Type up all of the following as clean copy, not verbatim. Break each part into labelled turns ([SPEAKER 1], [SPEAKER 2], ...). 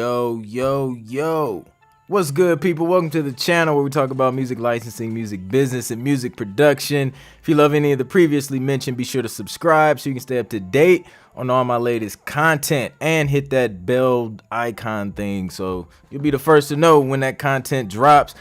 [SPEAKER 1] Yo. What's good, people? Welcome to the channel where we talk about music licensing, music business, and music production. If you love any of the previously mentioned, be sure to subscribe so you can stay up to date on all my latest content and hit that bell icon thing so you'll be the first to know when that content drops.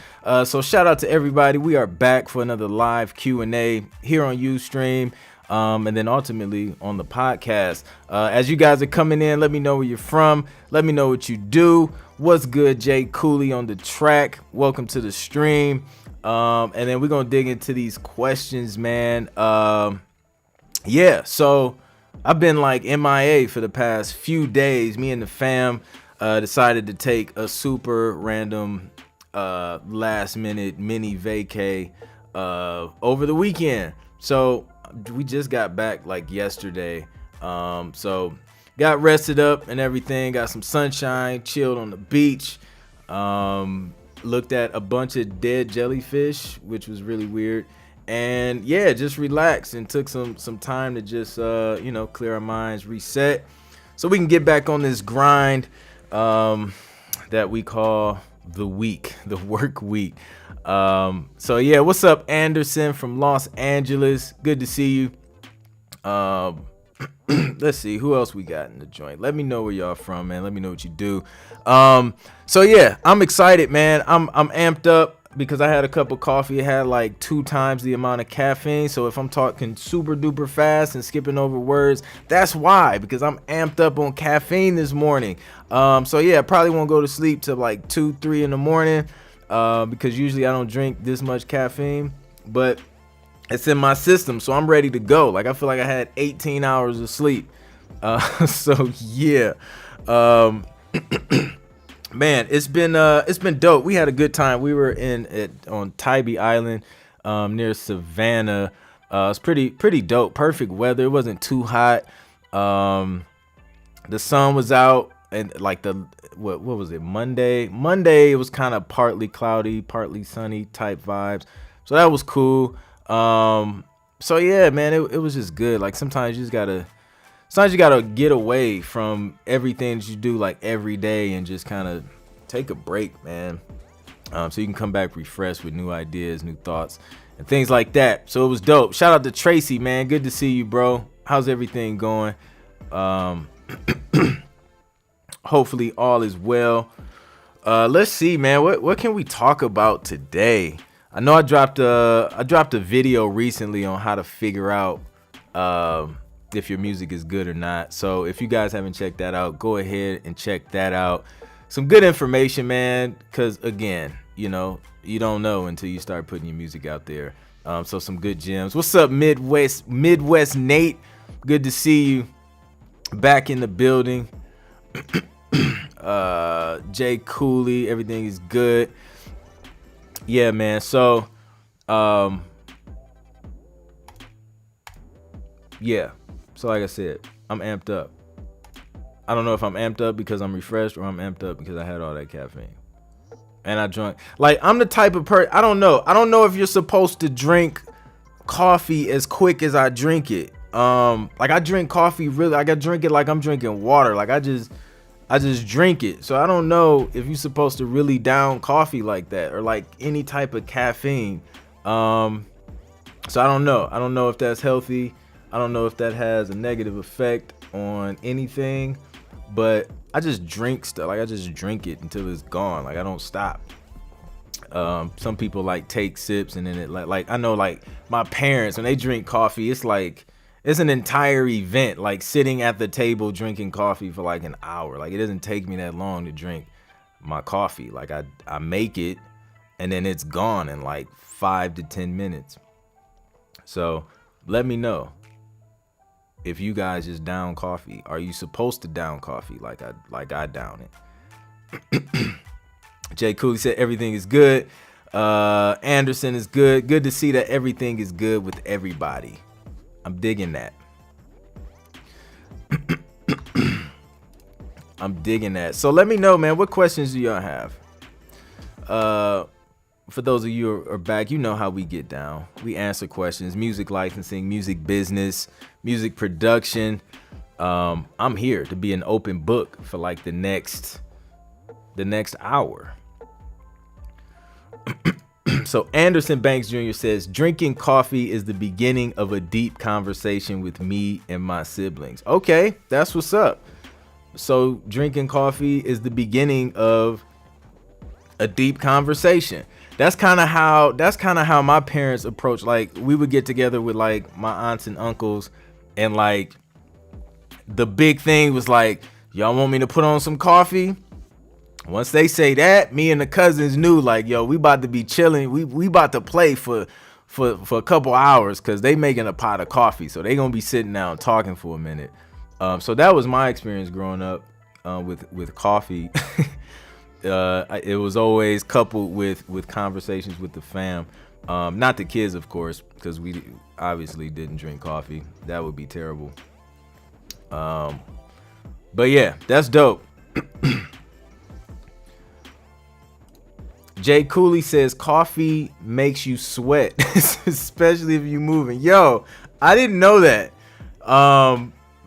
[SPEAKER 1] So shout out to everybody. We are back for another live Q&A here on Ustream. And then ultimately on the podcast. As you guys are coming in, let me know where you're from. Let me know what you do. What's good, Jay Cooley on the track? Welcome to the stream. And then we're gonna dig into these questions, man. Yeah, so I've been like MIA for the past few days. Me and the fam decided to take a super random last minute mini vacay over the weekend. So we just got back like yesterday, so got rested up and everything, got some sunshine, chilled on the beach, looked at a bunch of dead jellyfish, which was really weird, and yeah, just relaxed and took some time to just clear our minds, reset, so we can get back on this grind that we call the work week. So yeah, what's up, Anderson from Los Angeles? Good to see you. Let's see who else we got in the joint. Let me know where y'all from, man. Let me know what you do. So yeah, I'm excited, man. I'm amped up because I had a cup of coffee. It had like 2 times the amount of caffeine. So if I'm talking super duper fast and skipping over words, that's why, because I'm amped up on caffeine this morning. So yeah, I probably won't go to sleep till like 2-3 in the morning. Because usually I don't drink this much caffeine, but it's in my system, so I'm ready to go. Like I feel like I had 18 hours of sleep. So yeah, man, it's been dope. We had a good time. We were on Tybee Island, near Savannah. It's pretty dope. Perfect weather. It wasn't too hot. The sun was out, and like what was it, Monday it was kind of partly cloudy, partly sunny type vibes, so that was cool. So yeah, man, it was just good. Like sometimes you gotta get away from everything that you do like every day and just kind of take a break, man, so you can come back refreshed with new ideas, new thoughts, and things like that. So it was dope. Shout out to Tracy, man. Good to see you, bro. How's everything going? Hopefully all is well. Let's see, man. What can we talk about today? I know I dropped a video recently on how to figure out if your music is good or not. So if you guys haven't checked that out, go ahead and check that out. Some good information, man, because again, you don't know until you start putting your music out there. So some good gems. What's up, Midwest Nate? Good to see you back in the building. Jay Cooley, everything is good. Yeah, man. So yeah, so like I said, I'm amped up. I don't know if I'm amped up because I'm refreshed or I'm amped up because I had all that caffeine and I drank. Like, I'm the type of person, I don't know if you're supposed to drink coffee as quick as I drink it. Like I drink coffee really, like I drink it like I'm drinking water. Like I just drink it. So I don't know if you're supposed to really down coffee like that or like any type of caffeine. So I don't know if that's healthy. I don't know if that has a negative effect on anything, but I just drink stuff. Like I just drink it until it's gone. Like I don't stop. Some people like take sips and then it like I know like my parents, when they drink coffee, it's like it's an entire event, like sitting at the table drinking coffee for like an hour. Like it doesn't take me that long to drink my coffee. Like I make it and then it's gone in like 5 to 10 minutes. So let me know if you guys just down coffee. Are you supposed to down coffee like I down it? Jay Cooley said everything is good. Anderson is good. Good to see that everything is good with everybody. I'm digging that. I'm digging that. So let me know, man, what questions do y'all have? For those of you who are back, you know how we get down. We answer questions, music licensing, music business, music production. I'm here to be an open book for like the next the next hour. So Anderson Banks Jr. says, drinking coffee is the beginning of a deep conversation with me and my siblings. Okay, that's what's up. So drinking coffee is the beginning of a deep conversation. That's kind of how my parents approach. Like, we would get together with like my aunts and uncles, and like the big thing was like, y'all want me to put on some coffee? Once they say that, me and the cousins knew, like, yo, we about to be chilling. We about to play for a couple hours, because they making a pot of coffee. So they going to be sitting down talking for a minute. So that was my experience growing up with coffee. It was always coupled with conversations with the fam. Not the kids, of course, because we obviously didn't drink coffee. That would be terrible. But yeah, that's dope. Jay Cooley says coffee makes you sweat, especially if you're moving. Yo, I didn't know that.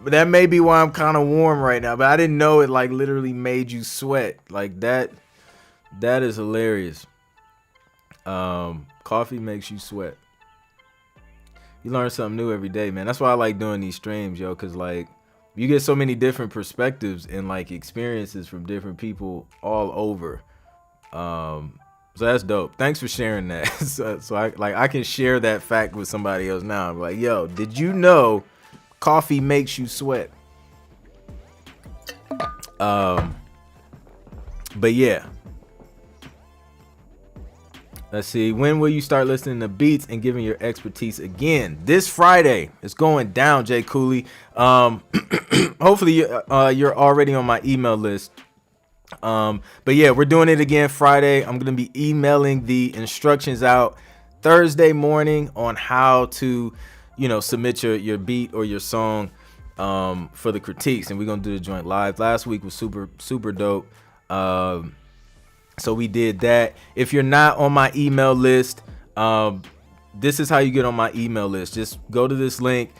[SPEAKER 1] That may be why I'm kind of warm right now, but I didn't know it like literally made you sweat like that. That is hilarious. Coffee makes you sweat. You learn something new every day, man. That's why I like doing these streams, yo, because like you get so many different perspectives and like experiences from different people all over. So that's dope. Thanks for sharing that. so I can share that fact with somebody else now. I'm like, yo, did you know coffee makes you sweat? But yeah. Let's see. When will you start listening to beats and giving your expertise again? This Friday. It's going down, Jay Cooley. Hopefully you're already on my email list. But yeah, we're doing it again Friday. I'm gonna be emailing the instructions out Thursday morning on how to, submit your beat or your song for the critiques, and we're gonna do the joint live. Last week was super dope. So we did that. If you're not on my email list, this is how you get on my email list. Just go to this link,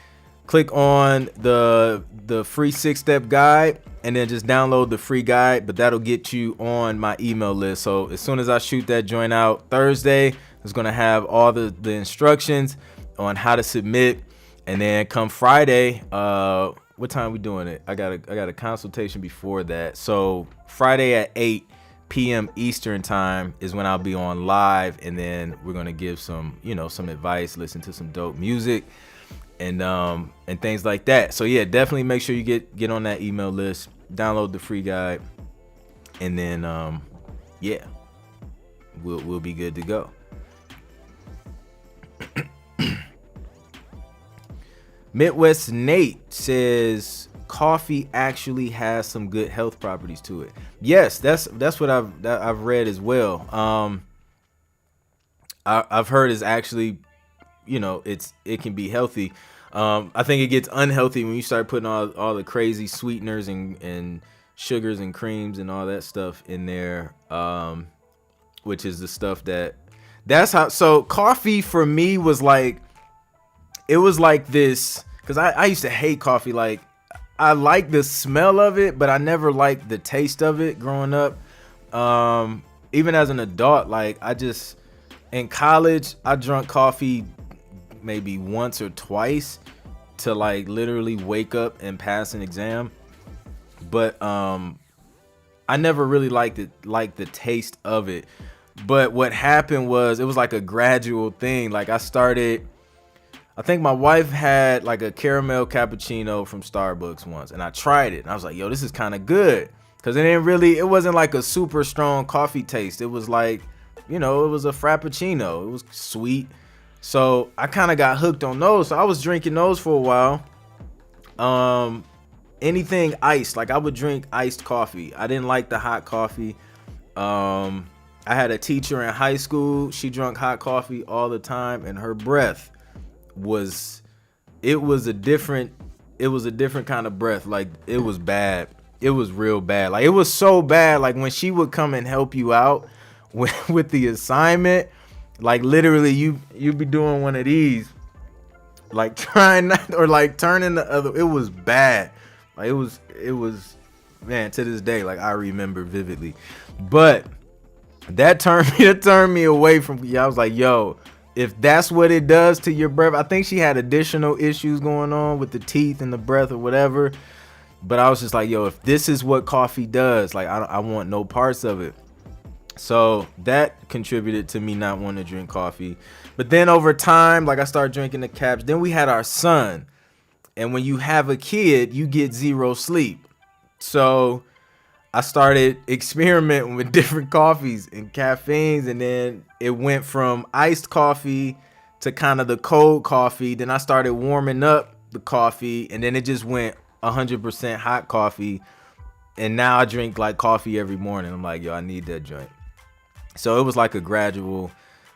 [SPEAKER 1] click on the free 6-step guide, and then just download the free guide, but that'll get you on my email list. So as soon as I shoot that joint out Thursday, it's gonna have all the instructions on how to submit. And then come Friday, what time we doing it? I got a consultation before that. So Friday at 8 p.m. Eastern time is when I'll be on live, and then we're gonna give some advice, listen to some dope music, and things like that. So yeah, definitely make sure you get on that email list, download the free guide, and then yeah, we'll be good to go. Midwest Nate says coffee actually has some good health properties to it. Yes, that's what I've read as well. I've heard is actually, it can be healthy. I think it gets unhealthy when you start putting all the crazy sweeteners and sugars and creams and all that stuff in there, which is the stuff that's how. So coffee for me was like, it was like this, because I used to hate coffee. Like, I like the smell of it, but I never liked the taste of it growing up. Even as an adult, like in college, I drank coffee maybe once or twice to like literally wake up and pass an exam. But I never really liked the taste of it. But what happened was, it was like a gradual thing. Like I think my wife had like a caramel cappuccino from Starbucks once, and I tried it and I was like, yo, this is kind of good, because it wasn't like a super strong coffee taste. It was like, it was a frappuccino. It was sweet. So I kind of got hooked on those. So I was drinking those for a while. Anything iced, like I would drink iced coffee. I didn't like the hot coffee. I had a teacher in high school. She drank hot coffee all the time, and her breath was a different kind of breath. Like, it was bad. It was real bad. Like, it was so bad, like when she would come and help you out with the assignment, like literally you'd be doing one of these, like trying not, or like turning the other. It was bad. Like, it was man, to this day, like I remember vividly. But that turned me away from. Yeah, I was like, yo, if that's what it does to your breath, I think she had additional issues going on with the teeth and the breath or whatever. But I was just like, yo, if this is what coffee does, like I want no parts of it. So that contributed to me not wanting to drink coffee. But then over time, like I started drinking the caps. Then we had our son. And when you have a kid, you get zero sleep. So I started experimenting with different coffees and caffeines. And then it went from iced coffee to kind of the cold coffee. Then I started warming up the coffee. And then it just went 100% hot coffee. And now I drink like coffee every morning. I'm like, yo, I need that joint. So it was like a gradual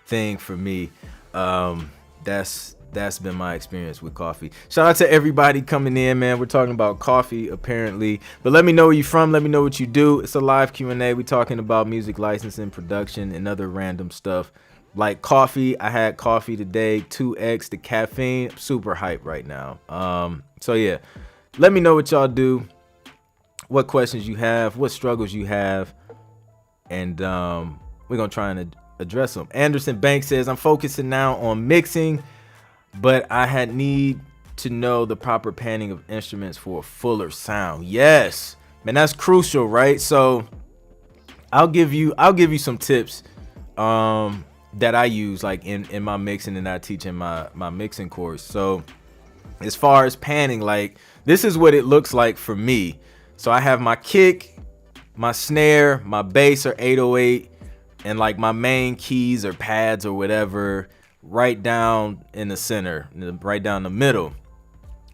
[SPEAKER 1] thing for me. That's been my experience with coffee. Shout out to everybody coming in, man. We're talking about coffee apparently, but let me know where you from. Let me know what you do. It's a live Q&A. We're talking about music licensing, production, and other random stuff like coffee. I had coffee today, 2x the caffeine. I'm super hype right now. So yeah, let me know what y'all do, what questions you have, what struggles you have, and we're gonna try and address them. Anderson Banks says, I'm focusing now on mixing, but I need to know the proper panning of instruments for a fuller sound. Yes, man, that's crucial, right? So I'll give you some tips that I use like in my mixing and I teach in my mixing course. So as far as panning, like this is what it looks like for me. So I have my kick, my snare, my bass or 808, and like my main keys or pads or whatever right down in the center, right down the middle.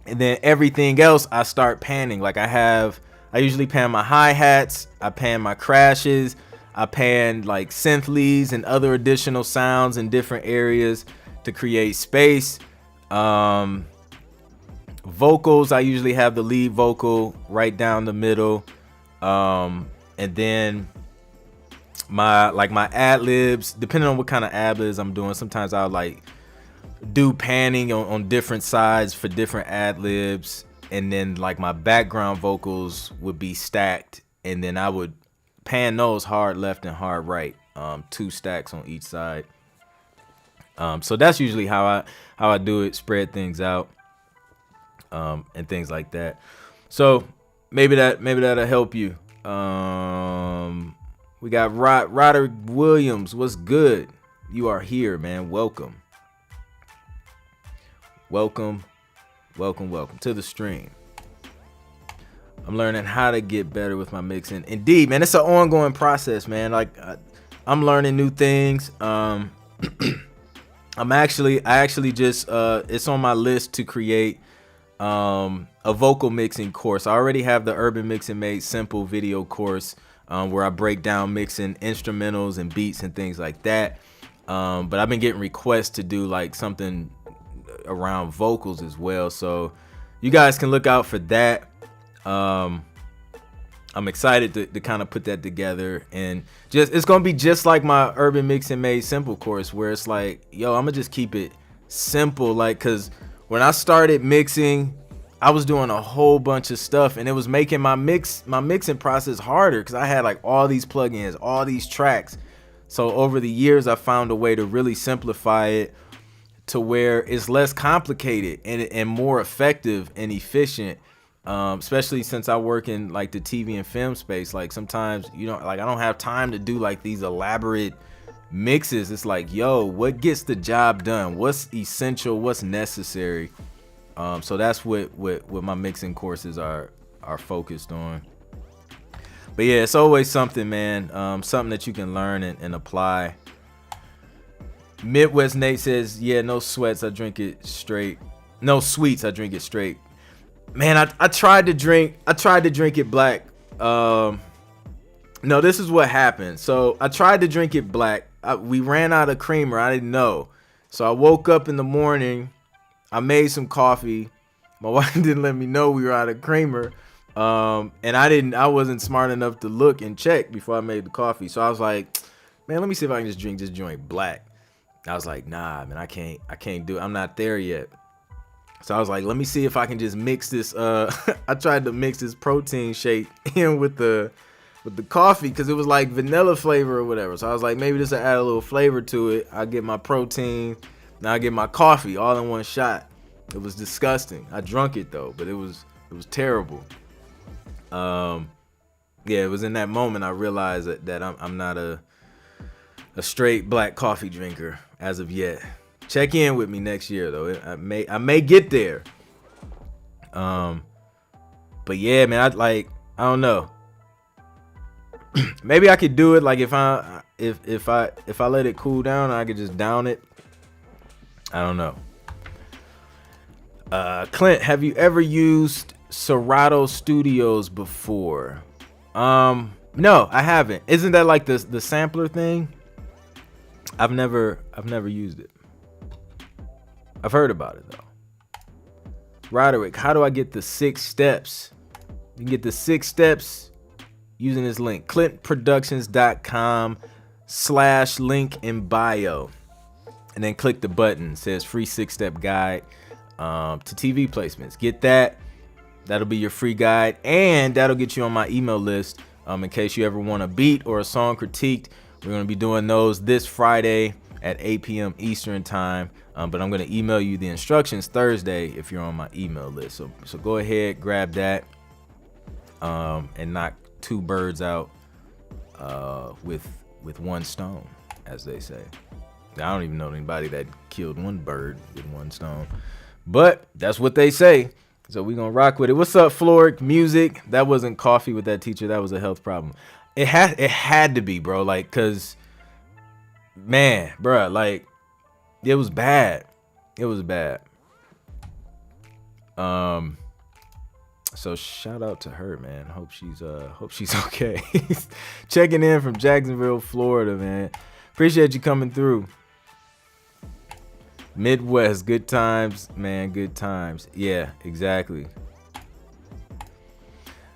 [SPEAKER 1] And then everything else I start panning. Like I usually pan my hi-hats, I pan my crashes, I pan like synth leads and other additional sounds in different areas to create space. Vocals, I usually have the lead vocal right down the middle. And then my ad libs, depending on what kind of ad libs I'm doing, sometimes I'll like do panning on different sides for different ad libs, and then like my background vocals would be stacked, and then I would pan those hard left and hard right, 2 stacks on each side. So that's usually how I do it, spread things out, and things like that. So maybe that'll help you. We got Ryder Williams. What's good? You are here, man. Welcome to the stream. I'm learning how to get better with my mixing. Indeed, man, it's an ongoing process, man. Like I'm learning new things. I actually just it's on my list to create a vocal mixing course. I already have the Urban Mixing Made Simple video course, where I break down mixing instrumentals and beats and things like that. But I've been getting requests to do like something around vocals as well. So you guys can look out for that. I'm excited to kind of put that together, and it's going to be just like my Urban Mixing Made Simple course, where it's like, yo, I'm going to just keep it simple. Like, cause when I started mixing, I was doing a whole bunch of stuff, and it was making my mixing process harder because I had like all these plugins, all these tracks. So over the years, I found a way to really simplify it to where it's less complicated and more effective and efficient. Especially since I work in like the TV and film space. Like sometimes I don't have time to do like these elaborate mixes. It's like, yo, what gets the job done? What's essential? What's necessary? So that's what my mixing courses are focused on. But yeah, it's always something, man. Something that you can learn and apply. Midwest Nate says, yeah, no sweats, I drink it straight. No sweets, I drink it straight. Man, I tried to drink it black. No, this is what happened. So I tried to drink it black. We ran out of creamer. I didn't know. So I woke up in the morning. I made some coffee. My wife didn't let me know we were out of creamer. And I wasn't smart enough to look and check before I made the coffee. So I was like, man, let me see if I can just drink this joint black. I was like, nah, man, I can't do it. I'm not there yet. So I was like, let me see if I can just mix this. I tried to mix this protein shake in with the coffee because it was like vanilla flavor or whatever. So I was like, maybe this will add a little flavor to it. I get my protein, now I get my coffee all in one shot. It was disgusting. I drunk it though, but it was terrible. Yeah, it was in that moment I realized that I'm not a straight black coffee drinker as of yet. Check in with me next year though. I may get there. But yeah, man, I don't know. Maybe I could do it like if I let it cool down, I could just down it. I don't know. Clint, have you ever used Serato Studios before? No, I haven't. Isn't that like the sampler thing? I've never used it. I've heard about it though. Roderick, how do I get the 6 steps? You can get the 6 steps using this link, clintproductions.com/link in bio. And then click the button. It says free 6-step guide to TV placements. Get that. That'll be your free guide. And that'll get you on my email list in case you ever want a beat or a song critiqued. We're going to be doing those this Friday at 8 p.m. Eastern time. But I'm going to email you the instructions Thursday if you're on my email list. So go ahead, grab that and knock 2 birds out with one stone, as they say. I don't even know anybody that killed 1 bird with 1 stone, but that's what they say. So we're gonna rock with it. What's up, ClintMusic? That wasn't coffee with that teacher. That was a health problem. It had to be, bro. Like, cause man, bro, like it was bad. It was bad. So shout out to her, man. Hope she's okay. Checking in from Jacksonville, Florida, man. Appreciate you coming through. Midwest, good times, man, good times. Yeah, exactly.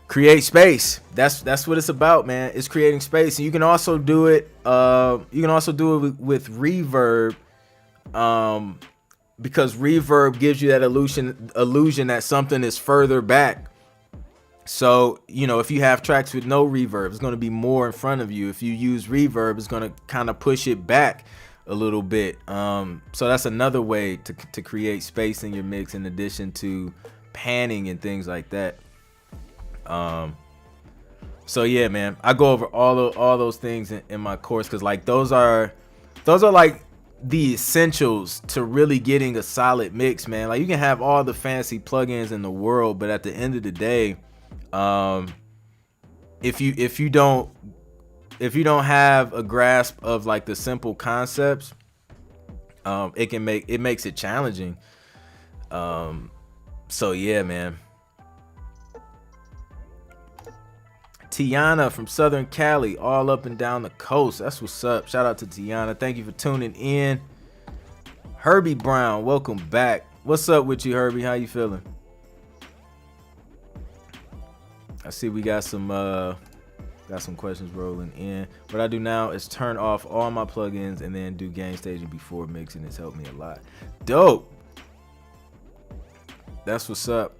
[SPEAKER 1] Create space. That's what it's about, man. It's creating space. And you can also do it with reverb. Because reverb gives you that illusion that something is further back. So, if you have tracks with no reverb, it's going to be more in front of you. If you use reverb, it's going to kind of push it back a little bit. So that's another way to create space in your mix, in addition to panning and things like that. So yeah, man, I go over all those things in my course, because like those are like the essentials to really getting a solid mix, man. Like, you can have all the fancy plugins in the world, but at the end of the day, if you don't have a grasp of like the simple concepts, it makes it challenging. So yeah, man. Tiana from Southern Cali, all up and down the coast. That's what's up. Shout out to Tiana. Thank you for tuning in. Herbie Brown, welcome back. What's up with you, Herbie? How you feeling? I see we got some questions rolling in. What I do now is turn off all my plugins and then do gain staging before mixing. It's helped me a lot. Dope. That's what's up.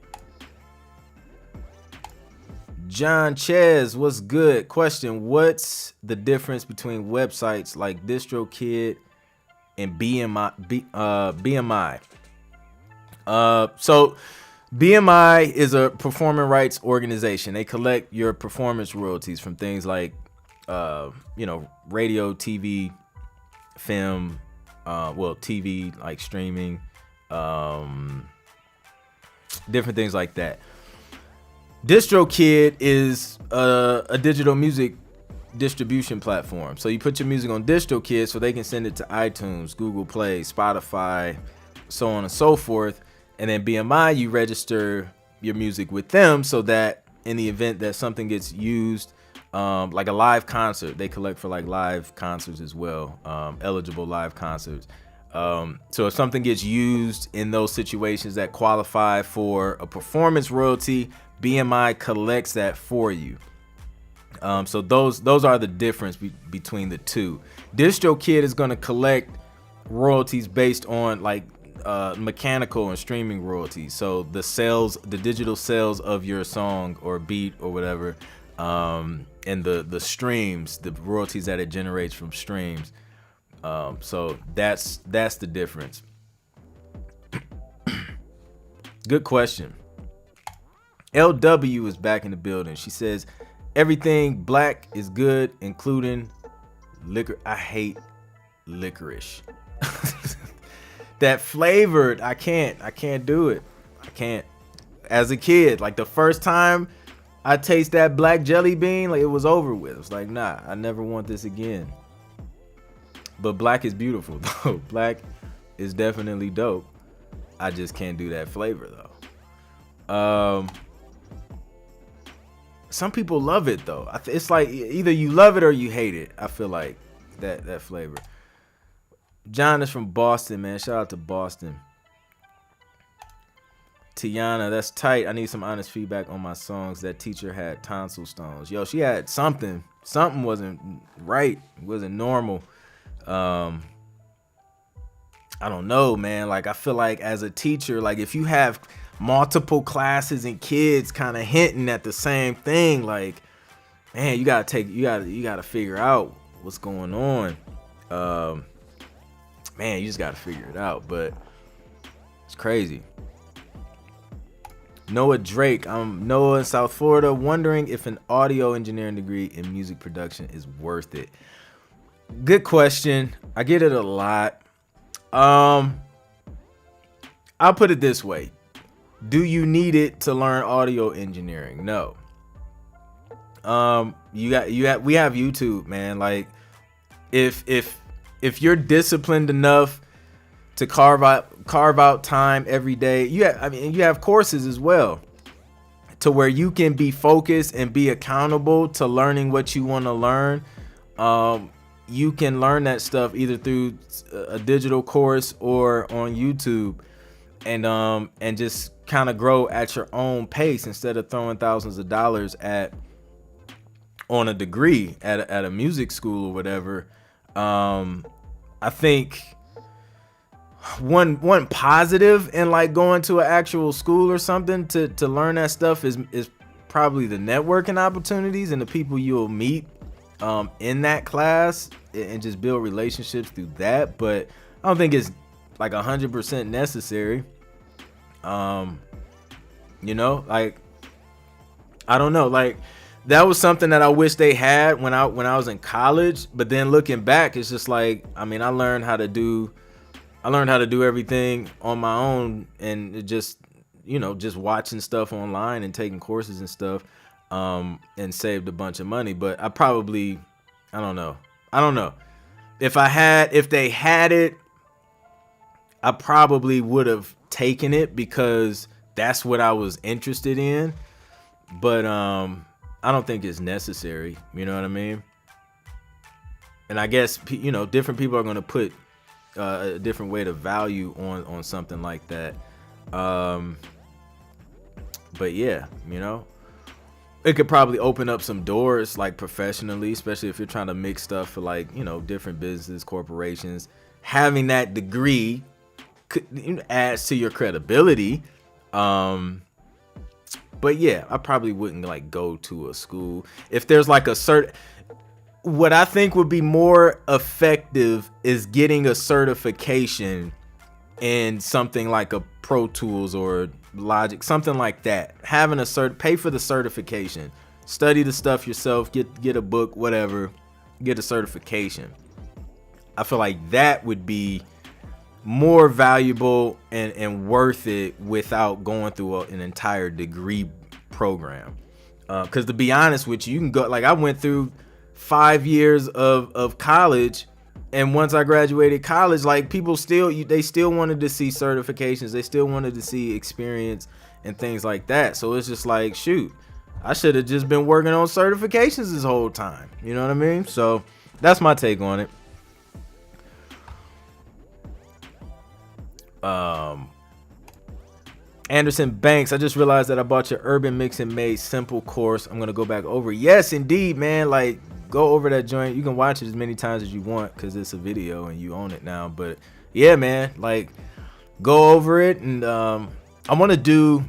[SPEAKER 1] John Ches, what's good? Question: what's the difference between websites like Distrokid and Bmi? So BMI is a performance rights organization. They collect your performance royalties from things like, radio, TV, film, TV, like streaming, different things like that. Distrokid is a digital music distribution platform. So you put your music on Distrokid so they can send it to iTunes, Google Play, Spotify, so on and so forth. And then BMI, you register your music with them so that in the event that something gets used, like a live concert, they collect for like live concerts as well, eligible live concerts. So if something gets used in those situations that qualify for a performance royalty, BMI collects that for you. So those are the difference between the two. Distrokid is going to collect royalties based on like mechanical and streaming royalties. So the sales, the digital sales of your song or beat or whatever, and the streams, the royalties that it generates from streams. So that's the difference. Good question. LW is back in the building. She says everything black is good, including liquor. I hate licorice. That flavored, I can't do it. I can't. As a kid, like the first time I taste that black jelly bean, like it was over with. It was like, nah, I never want this again. But black is beautiful though. Black is definitely dope. I just can't do that flavor though. Some people love it though. It's like either you love it or you hate it. I feel like that flavor. John is from Boston, man. Shout out to Boston. Tiana, that's tight. I need some honest feedback on my songs. That teacher had tonsil stones. Yo, she had something. Something wasn't right. It wasn't normal. I don't know, man. Like I feel like as a teacher, like if you have multiple classes and kids kind of hinting at the same thing, like, man, you gotta figure out what's going on. Man, you just gotta figure it out, but it's crazy. Noah Drake, I'm Noah in South Florida, wondering if an audio engineering degree in music production is worth it. Good question. I get it a lot. I'll put it this way. Do you need it to learn audio engineering? No. We have YouTube, man. Like if you're disciplined enough to carve out time every day, you have courses as well to where you can be focused and be accountable to learning what you want to learn. You can learn that stuff either through a digital course or on YouTube, and just kind of grow at your own pace instead of throwing thousands of dollars on a degree at a music school or whatever. I think one positive in like going to an actual school or something to learn that stuff is probably the networking opportunities and the people you'll meet in that class, and just build relationships through that. But I don't think it's like 100% necessary. Like I don't know, like that was something that I wish they had when I was in college. But then looking back, it's just like, I mean, I learned how to do everything on my own, and it just watching stuff online and taking courses and stuff, and saved a bunch of money. But I don't know. If they had it, I probably would have taken it because that's what I was interested in. But I don't think it's necessary. You know what I mean? And I guess, different people are going to put a different weight of value on something like that. But yeah, it could probably open up some doors, like professionally, especially if you're trying to make stuff for like, different businesses, corporations. Having that degree adds to your credibility. But yeah, I probably wouldn't like go to a school. If there's like what I think would be more effective is getting a certification in something like a Pro Tools or Logic, something like that. Having pay for the certification, study the stuff yourself, get a book, whatever, get a certification. I feel like that would be more valuable and worth it without going through an entire degree program. Because to be honest with you can go, like I went through 5 years of college, and once I graduated college, like people they still wanted to see certifications, they still wanted to see experience and things like that. So it's just like, shoot, I should have just been working on certifications this whole time. You know what I mean? So that's my take on it. Anderson Banks, I just realized that I bought your Urban Mix and Made Simple course. I'm gonna go back over. Yes, indeed, man. Like, go over that joint. You can watch it as many times as you want because it's a video and you own it now. But yeah, man, like go over it, and I want to do.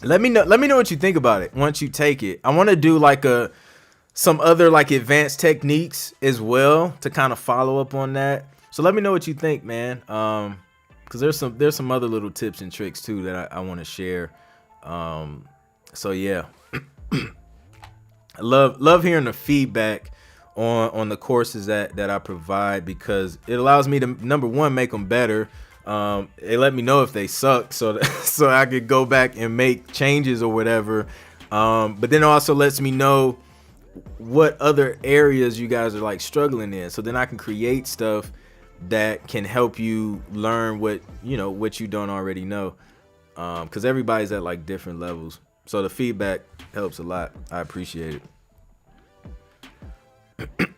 [SPEAKER 1] Let me know what you think about it once you take it. I want to do like some other like advanced techniques as well to kind of follow up on that. So let me know what you think, man. Because there's some other little tips and tricks too that I want to share. So yeah, I love hearing the feedback on the courses that I provide, because it allows me to, number one, make them better. It let me know if they suck, so I could go back and make changes or whatever. But then it also lets me know what other areas you guys are like struggling in, so then I can create stuff that can help you learn what you don't already know. Because everybody's at like different levels, so the feedback helps a lot. I appreciate it.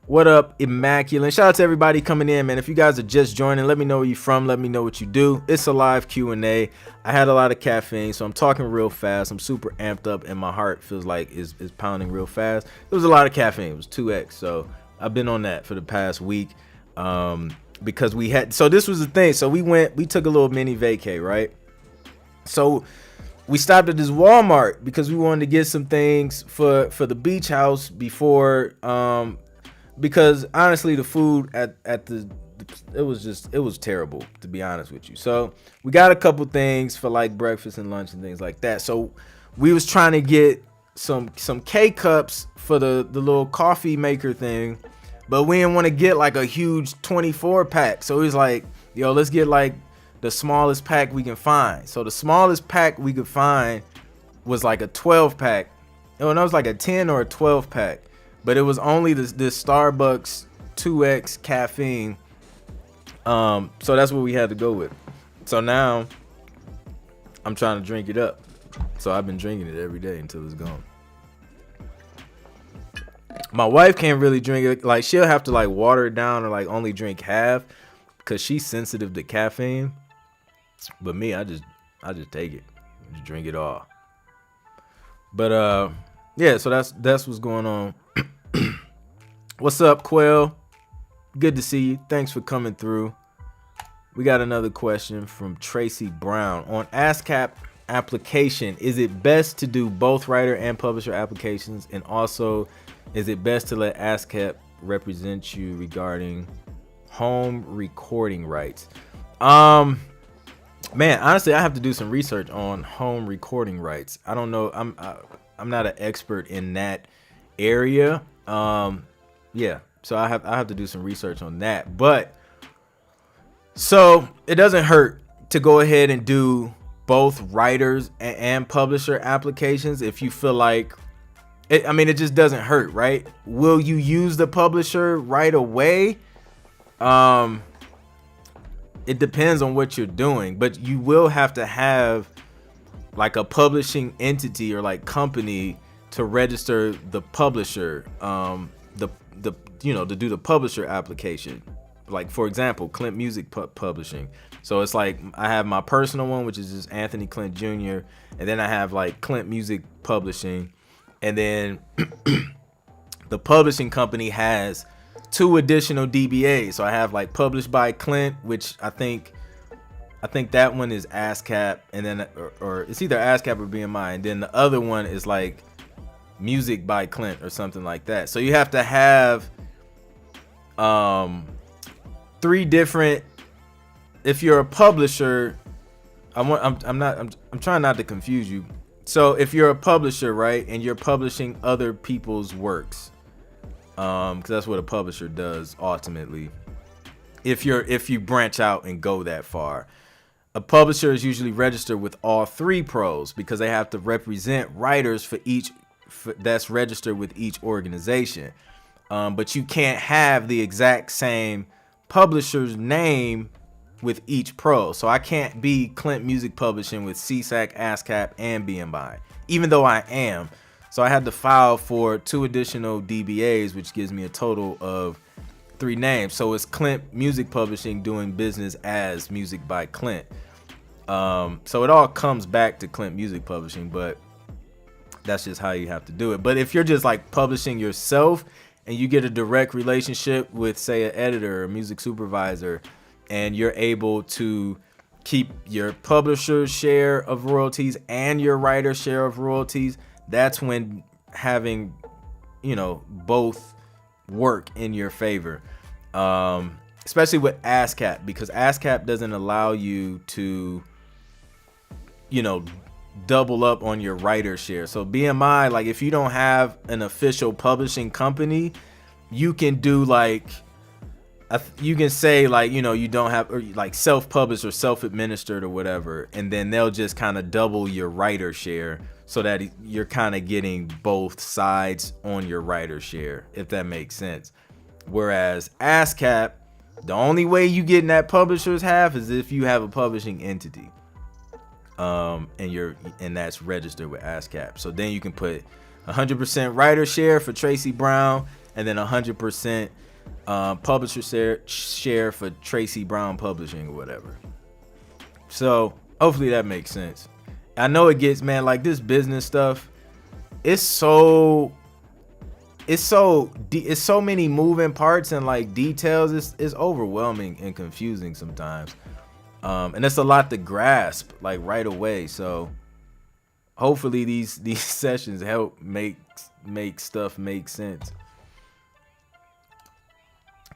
[SPEAKER 1] What up, Immaculate? Shout out to everybody coming in, man. If you guys are just joining, let me know where you're from. Let me know what you do. It's a live Q&A. I had a lot of caffeine, so I'm talking real fast. I'm super amped up, and my heart feels like is pounding real fast. It was a lot of caffeine. It was 2x, so I've been on that for the past week. Because we had, so this was the thing. So we took a little mini vacay, right? So we stopped at this Walmart because we wanted to get some things for the beach house before, because honestly the food at the it was terrible, to be honest with you. So we got a couple things for like breakfast and lunch and things like that. So we was trying to get some K-cups for the little coffee maker thing, but we didn't want to get like a huge 24 pack. So he was like, yo, let's get like the smallest pack we can find. So the smallest pack we could find was like a 12 pack. Oh, and it was like a 10 or a 12 pack, but it was only this Starbucks 2x caffeine. So that's what we had to go with. So now I'm trying to drink it up. So I've been drinking it every day until it's gone. My wife can't really drink it. Like, she'll have to like water it down or like only drink half because she's sensitive to caffeine. But me, I just take it, just drink it all. But yeah, so that's what's going on. What's up, Quell? Good to see you. Thanks for coming through. We got another question from Tracy Brown. On ASCAP application, is it best to do both writer and publisher applications? And also, is it best to let ASCAP represent you regarding home recording rights? Man, honestly, I have to do some research on home recording rights. I don't know. I'm not an expert in that area. Yeah, so I have to do some research on that. But so it doesn't hurt to go ahead and do both writers and publisher applications if you feel like it. I mean, it just doesn't hurt, right? Will you use the publisher right away? It depends on what you're doing, but you will have to have like a publishing entity or like company to register the publisher, to do the publisher application. Like, for example, ClintMusic Publishing. So it's like I have my personal one, which is just Anthony Clint Jr., and then I have like ClintMusic Publishing, and then the publishing company has 2 additional DBAs. So I have like Published by Clint, which I think that one is ASCAP, and then or it's either ASCAP or BMI, and then the other one is like Music by Clint or something like that. So you have to have 3 different. If you're a publisher, I'm trying not to confuse you. So if you're a publisher, right, and you're publishing other people's works, because that's what a publisher does ultimately. If you branch out and go that far, a publisher is usually registered with all 3 pros because they have to represent writers for each that's registered with each organization. But you can't have the exact same publisher's name with each pro. So I can't be ClintMusic Publishing with CSAC, ASCAP, and BMI, even though I am. So I had to file for 2 additional DBAs, which gives me a total of 3 names. So it's ClintMusic Publishing doing business as Music by Clint. So it all comes back to ClintMusic Publishing, but that's just how you have to do it. But if you're just like publishing yourself and you get a direct relationship with, say, an editor or music supervisor, and you're able to keep your publisher's share of royalties and your writer's share of royalties, that's when having, both work in your favor. Especially with ASCAP, because ASCAP doesn't allow you to, double up on your writer share. So BMI, like if you don't have an official publishing company, you can do like, you can say like, you don't have, or like self-published or self-administered or whatever, and then they'll just kind of double your writer share so that you're kind of getting both sides on your writer share, if that makes sense. Whereas ASCAP, the only way you get in that publisher's half is if you have a publishing entity, and that's registered with ASCAP. So then you can put 100% writer share for Tracy Brown, and then 100% publisher share for Tracy Brown Publishing or whatever. So hopefully that makes sense. I know it gets, man, like this business stuff, it's so many moving parts and like details. It's overwhelming and confusing sometimes, and it's a lot to grasp like right away. So hopefully these sessions help make stuff make sense.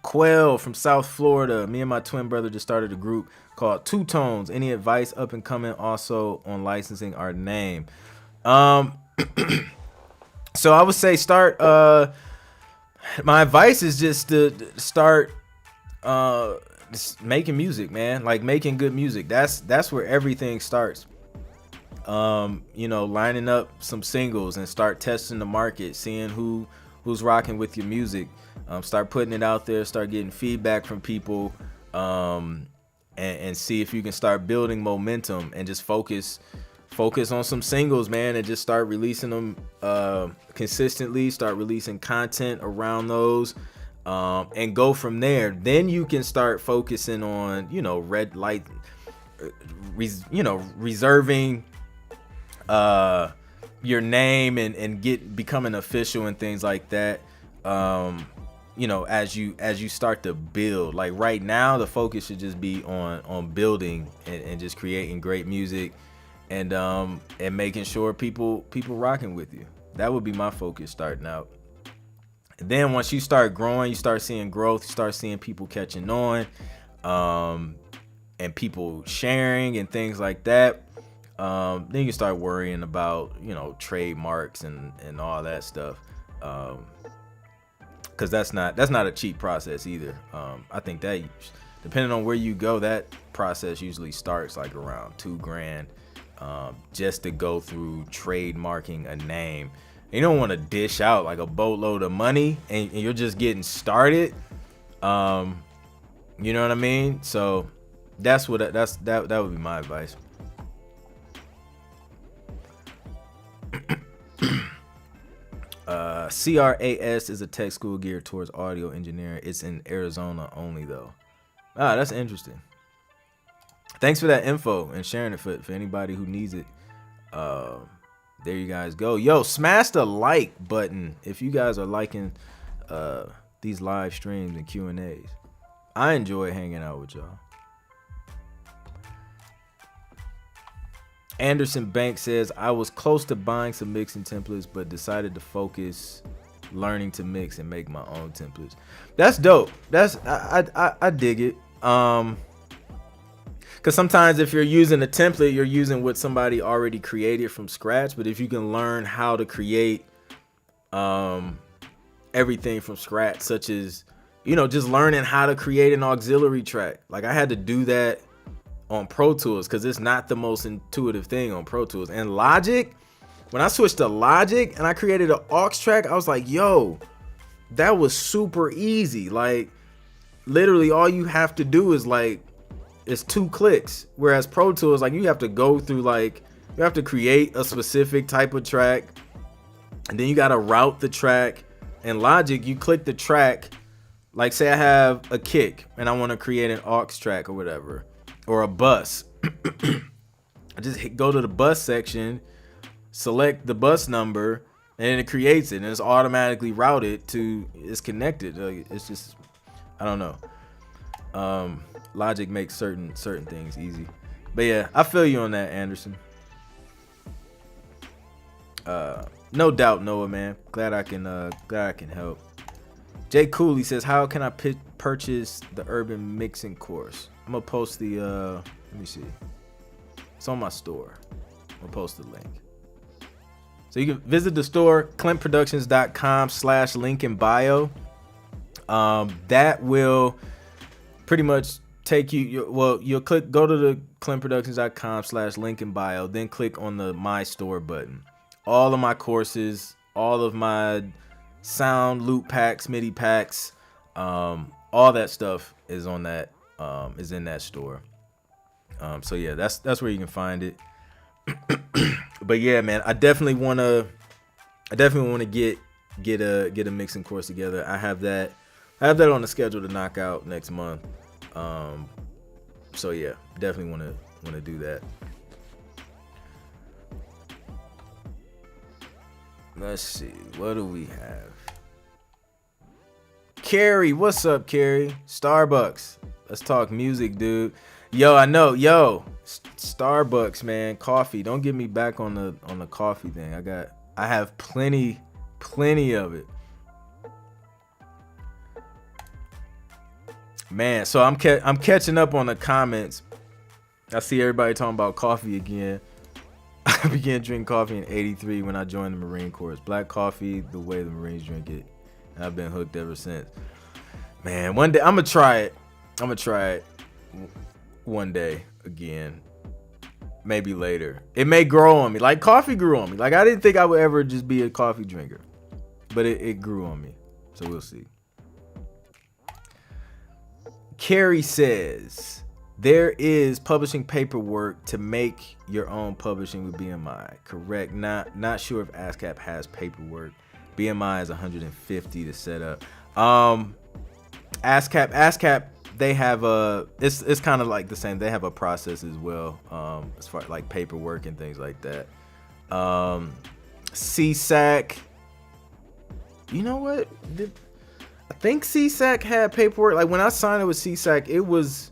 [SPEAKER 1] Quell from South Florida. Me and my twin brother just started a group called Two Tones. Any advice up and coming also on licensing our name? So I would say start, my advice is just to start just making music, man. Like making good music. That's where everything starts. Lining up some singles and start testing the market, seeing who's rocking with your music. Start putting it out there, start getting feedback from people, and see if you can start building momentum and just focus on some singles, man, and just start releasing them consistently, start releasing content around those, and go from there. Then you can start focusing on, red light, reserving your name and becoming official and things like that. As you start to build, like right now, the focus should just be on building and just creating great music, and making sure people rocking with you. That would be my focus starting out. And then once you start growing, you start seeing growth, you start seeing people catching on, and people sharing and things like that. Then you can start worrying about, trademarks and all that stuff. Cause that's not a cheap process either. I think that depending on where you go, that process usually starts like around $2,000, just to go through trademarking a name. You don't want to dish out like a boatload of money and you're just getting started. You know what I mean? So that would be my advice. CRAS is a tech school geared towards audio engineering. It's in Arizona only though. That's interesting. Thanks for that info and sharing it for anybody who needs it. There you guys go. Yo, smash the like button if you guys are liking these live streams and Q&As. I enjoy hanging out with y'all. Anderson Banks says, I was close to buying some mixing templates, but decided to focus learning to mix and make my own templates. That's dope. I dig it. Cause sometimes if you're using a template, you're using what somebody already created from scratch. But if you can learn how to create everything from scratch, such as, just learning how to create an auxiliary track. Like I had to do that on Pro Tools because it's not the most intuitive thing on Pro Tools. And Logic, when I switched to Logic and I created an aux track, I was like, yo, that was super easy. Like literally all you have to do is it's 2 clicks. Whereas Pro Tools, like you have to go through you have to create a specific type of track and then you got to route the track. In Logic, you click the track, like say I have a kick and I want to create an aux track or whatever, or a bus. I just go to the bus section, select the bus number, and it creates it, and it's automatically routed to, it's connected. It's just, I don't know. Logic makes certain things easy. But yeah, I feel you on that, Anderson. No doubt, Noah, man. Glad I can help. Jay Cooley says, how can I purchase the urban mixing course? I'm gonna post the let me see. It's on my store. I'm gonna post the link. So you can visit the store, clintproductions.com/link in bio. That will pretty much take you, you'll go to the clintproductions.com/link in bio, then click on the My Store button. All of my courses, all of my sound loop packs, MIDI packs, all that stuff is on that, is in that store. So yeah, that's where you can find it. But yeah, man, I definitely want to get a mixing course together. I have that on the schedule to knock out next month. So yeah, definitely want to do that. Let's see, what do we have? Carrie, what's up, Carrie? Starbucks, let's talk music, dude. Yo, I know, Starbucks, man, coffee. Don't get me back on the coffee thing. I have plenty of it, man. So I'm catching up on the comments. I see everybody talking about coffee again. I began drinking coffee in '83 when I joined the Marine Corps. Black coffee, the way the Marines drink it, and I've been hooked ever since. Man, one day I'm gonna try it. One day again, maybe later. It may grow on me, like coffee grew on me. Like I didn't think I would ever just be a coffee drinker, but it grew on me. So we'll see. Carrie says, there is publishing paperwork to make your own publishing with BMI. Correct. Not sure if ASCAP has paperwork. BMI is 150 to set up. ASCAP, they have it's kind of like the same. They have a process as well, as far as like paperwork and things like that. CSAC, you know what? I think CSAC had paperwork. Like when I signed it with CSAC, it was,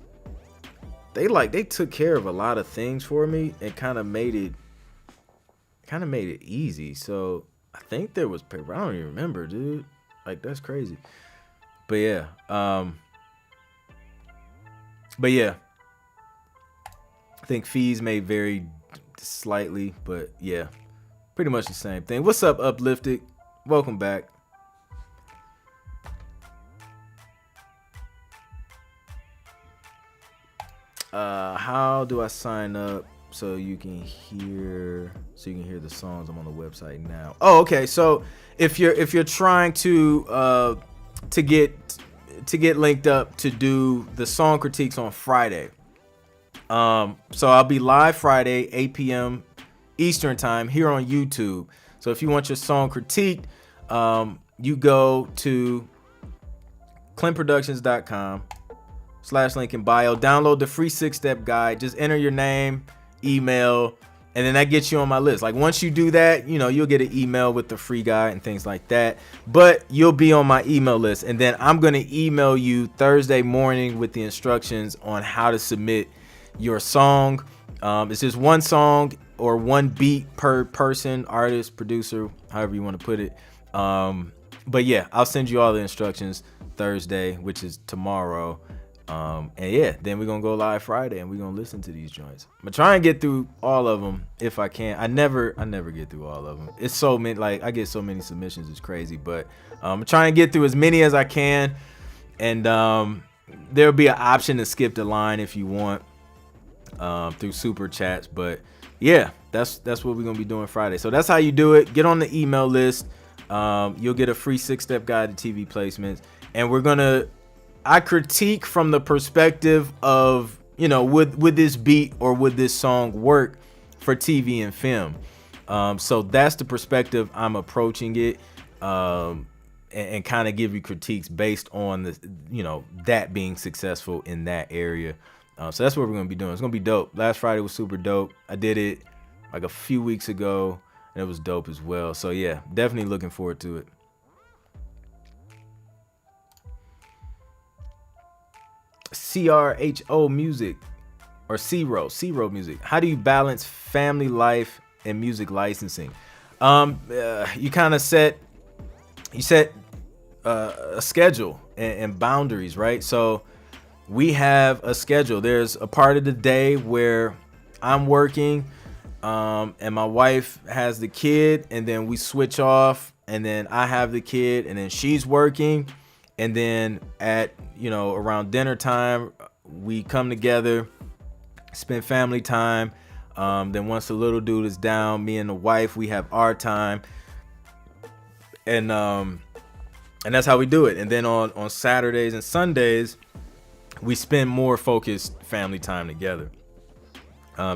[SPEAKER 1] they took care of a lot of things for me and kind of made it easy. So I think there was paper. I don't even remember, dude. Like that's crazy. But yeah, I think fees may vary slightly, but yeah, pretty much the same thing. What's up, Uplifted? Welcome back. How do I sign up so you can hear the songs? I'm on the website now. Oh, okay. So if you're trying to get linked up to do the song critiques on Friday, so I'll be live Friday 8 p.m. Eastern time here on YouTube. So if you want your song critiqued, you go to clintproductions.com/link in bio. Download the free 6-step guide. Just enter your name, email, and then that gets you on my list. Like once you do that, you'll get an email with the free guide and things like that. But you'll be on my email list, and then I'm gonna email you Thursday morning with the instructions on how to submit your song. It's just one song or one beat per person, artist, producer, however you want to put it. But yeah, I'll send you all the instructions Thursday, which is tomorrow. And yeah, then we're gonna go live Friday and we're gonna listen to these joints. I'm gonna try and get through all of them if I can. I never get through all of them. It's so many, like I get so many submissions, it's crazy. But I'm trying to get through as many as I can, and there'll be an option to skip the line if you want through super chats. But yeah, that's what we're gonna be doing Friday. So that's how you do it. Get on the email list. You'll get a free 6-step guide to TV placements, and I critique from the perspective of, would this beat or would this song work for TV and film? So that's the perspective I'm approaching it, and kind of give you critiques based on that being successful in that area. So that's what we're going to be doing. It's going to be dope. Last Friday was super dope. I did it like a few weeks ago. and it was dope as well. So yeah, definitely looking forward to it. CRHO Music, or CRO Music. How do you balance family life and music licensing? You kind of set a schedule and boundaries, right? So we have a schedule. There's a part of the day where I'm working, and my wife has the kid, and then we switch off, and then I have the kid, and then she's working, and then at around dinner time we come together, spend family time. Then once the little dude is down, me and the wife, we have our time, and that's how we do it. And then on Saturdays and Sundays, we spend more focused family time together.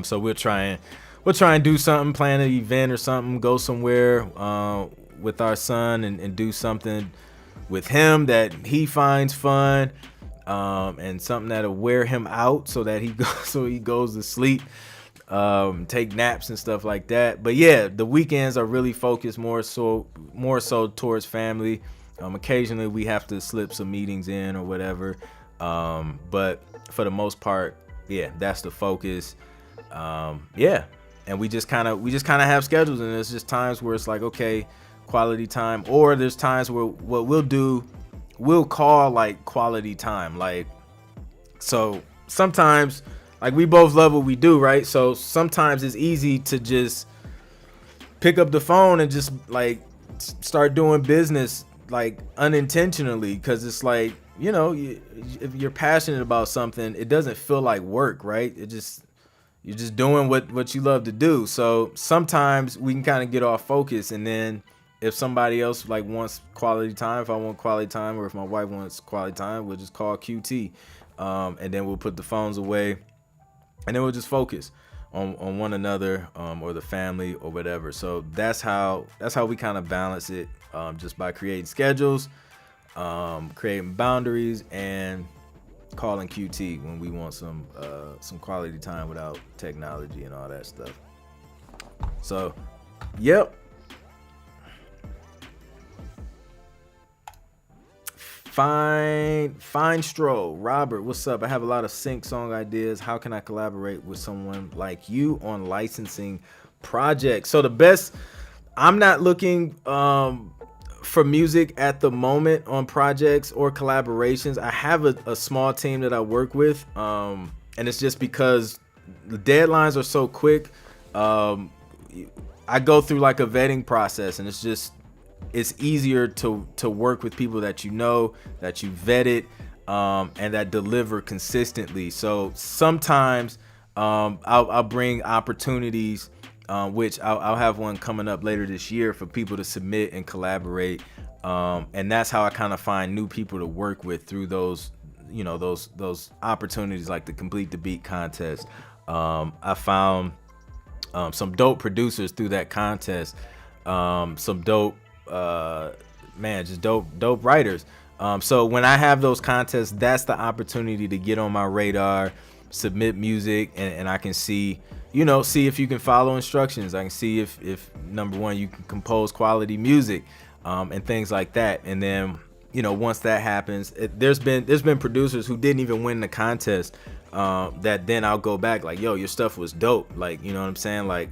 [SPEAKER 1] So we'll try and do something, plan an event or something, go somewhere with our son and do something with him that he finds fun, and something that'll wear him out so that he goes to sleep, take naps and stuff like that. But yeah, the weekends are really focused more so towards family. Occasionally we have to slip some meetings in or whatever, but for the most part, yeah, that's the focus. Yeah, and we just kind of have schedules, and there's just times where it's like, okay, quality time, or there's times where what we'll call like quality time. Like, so sometimes, like, we both love what we do, right? So sometimes it's easy to just pick up the phone and just like start doing business like unintentionally, because it's like, if you're passionate about something, it doesn't feel like work, right? You're just doing what you love to do. So sometimes we can kind of get off focus, and then if somebody else like wants quality time, if I want quality time, or if my wife wants quality time, we'll just call QT, and then we'll put the phones away, and then we'll just focus on one another, or the family or whatever. So that's how we kind of balance it, just by creating schedules, creating boundaries, and calling QT when we want some quality time without technology and all that stuff. So, yep. Fine Stroll. Robert, what's up? I have a lot of sync song ideas. How can I collaborate with someone like you on licensing projects? So I'm not looking for music at the moment on projects or collaborations. I have a small team that I work with, and it's just because the deadlines are so quick. I go through like a vetting process, and it's easier to work with people that that you vetted, and that deliver consistently. So sometimes I'll bring opportunities, which I'll have one coming up later this year for people to submit and collaborate, and that's how I kind of find new people to work with through those opportunities, like the Complete the Beat contest. I found some dope producers through that contest, some dope just dope writers. So when I have those contests, that's the opportunity to get on my radar, submit music, and I can see if you can follow instructions. I can see if number one, you can compose quality music, and things like that. And then once that happens, there's been producers who didn't even win the contest, that then I'll go back like, yo, your stuff was dope, like, you know what I'm saying, like,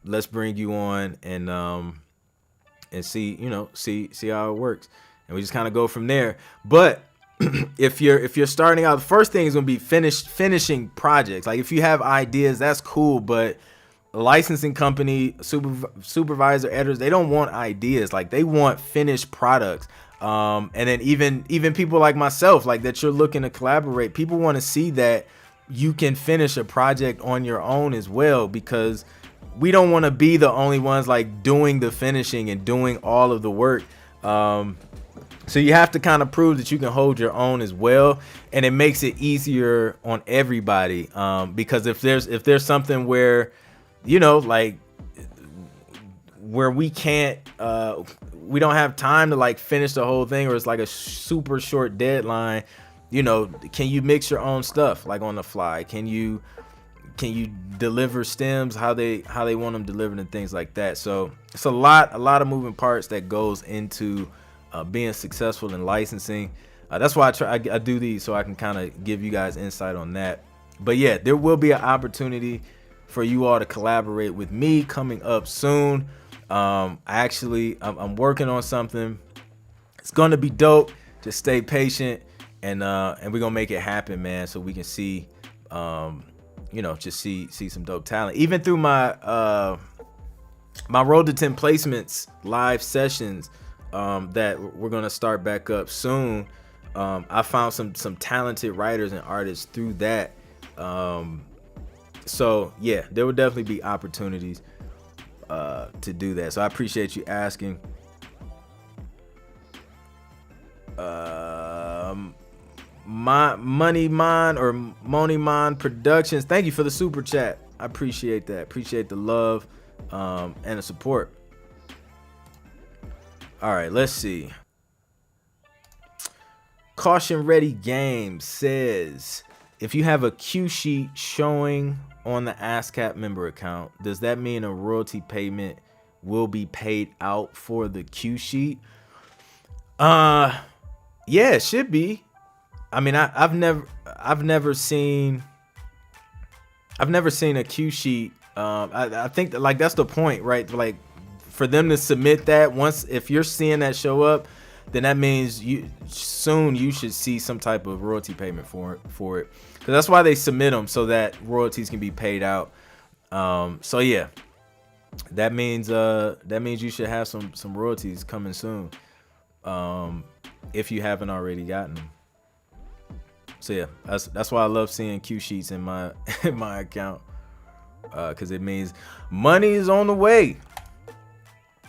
[SPEAKER 1] let's bring you on and see how it works, and we just kind of go from there. But if you're starting out, the first thing is going to be finishing projects. Like, if you have ideas, that's cool, but a licensing company, supervisor, editors, they don't want ideas. Like, they want finished products. And then even people like myself, like, that you're looking to collaborate, people want to see that you can finish a project on your own as well, because we don't want to be the only ones like doing the finishing and doing all of the work. So you have to kind of prove that you can hold your own as well, and it makes it easier on everybody. Because if there's something where, like, where we can't, we don't have time to like finish the whole thing, or it's like a super short deadline, can you mix your own stuff like on the fly? Can you can you deliver stems how they want them delivered and things like that. So it's a lot of moving parts that goes into being successful in licensing. That's why I do these, so I can kind of give you guys insight on that. But yeah, there will be an opportunity for you all to collaborate with me coming up soon. I'm working on something. It's gonna be dope. Just stay patient, and we're gonna make it happen, man. So we can see, just see some dope talent. Even through my my Road to 10 Placements live sessions that we're gonna start back up soon. I found some talented writers and artists through that. So yeah, there will definitely be opportunities to do that. So I appreciate you asking. My Money Mon or Money Mon Productions, thank you for the super chat. I appreciate that. Appreciate the love and the support. All right, let's see. Caution Ready Games says, if you have a Q sheet showing on the ASCAP member account, does that mean a royalty payment will be paid out for the Q sheet? Yeah, it should be. I mean, I've never seen a Q sheet. I think that, like, that's the point, right? Like, for them to submit that, if you're seeing that show up, then that means you should see some type of royalty payment for it. Because that's why they submit them, so that royalties can be paid out. So yeah, that means you should have some royalties coming soon, if you haven't already gotten them. So yeah, that's why I love seeing Q sheets in my account, because it means money is on the way.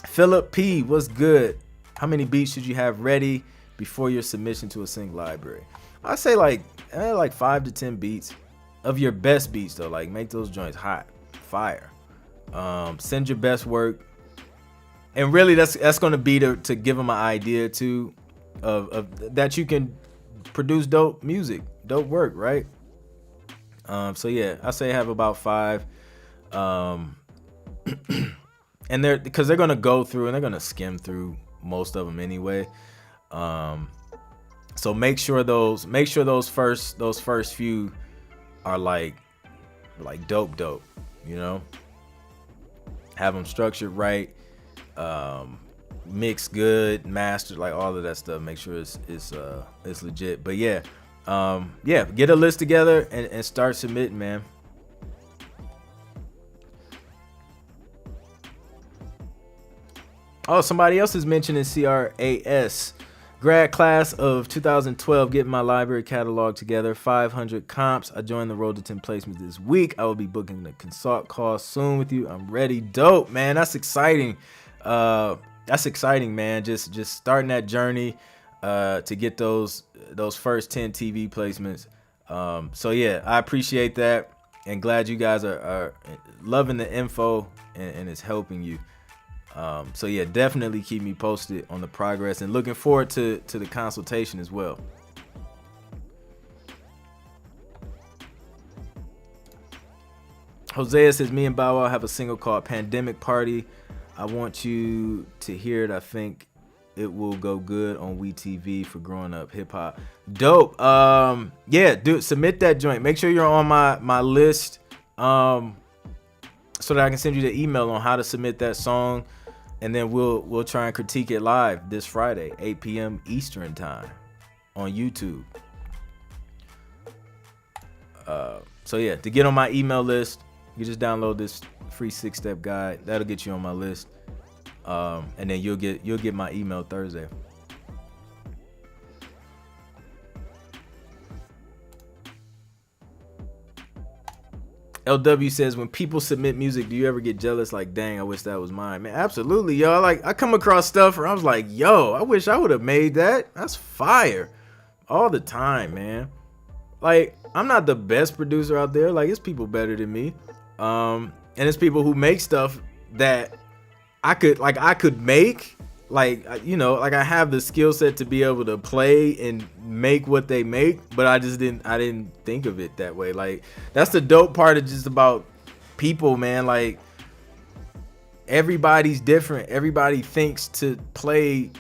[SPEAKER 1] Philip P, what's good? How many beats should you have ready before your submission to a sync library? I say like 5 to 10 beats of your best beats though. Like, make those joints hot, fire. Send your best work, and really that's gonna be to give them an idea too of that you can produce dope music, dope work, right? So yeah, I say have about 5. And because they're gonna go through and they're gonna skim through most of them anyway. So make sure those first few are like dope, you know. Have them structured right, mixed good, mastered, like all of that stuff. Make sure it's legit. But yeah, get a list together and start submitting, man. Oh, somebody else is mentioning CRAS. Grad class of 2012, getting my library catalog together, 500 comps. I joined the Road to 10 Placements this week. I will be booking the consult call soon with you. I'm ready. Dope, man. That's exciting. Man. Just starting that journey to get those first 10 TV placements. So yeah, I appreciate that, and glad you guys are loving the info and it's helping you. So yeah, definitely keep me posted on the progress, and looking forward to the consultation as well. Hosea says, me and Bow Wow have a single called Pandemic Party. I want you to hear it. I think it will go good on WeTV for growing up hip hop. Dope. Yeah, dude, submit that joint. Make sure you're on my list, so that I can send you the email on how to submit that song. And then we'll try and critique it live this Friday, 8 p.m. Eastern time on YouTube. So yeah, to get on my email list, you just download this free 6-step guide. That'll get you on my list. And then you'll get my email Thursday. LW says, when people submit music, do you ever get jealous? Like, dang, I wish that was mine. Man, absolutely, yo. I come across stuff where I was like, yo, I wish I would have made that. That's fire. All the time, man. Like, I'm not the best producer out there. Like, it's people better than me. And it's people who make stuff that I could make like, you know, like I have the skill set to be able to play and make what they make, but I didn't think of it that way. Like, that's the dope part of just about people, man. Like, everybody's different. Everybody thinks to play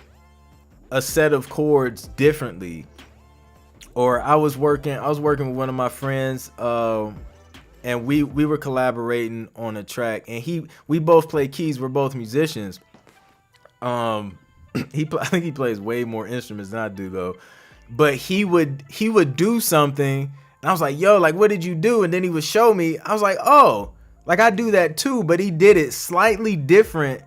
[SPEAKER 1] a set of chords differently. Or I was working with one of my friends, and we were collaborating on a track, and we both play keys. We're both musicians. I think he plays way more instruments than I do though. But he would do something, and I was like, "Yo, like, what did you do?" And then he would show me. I was like, "Oh, like I do that too," but he did it slightly different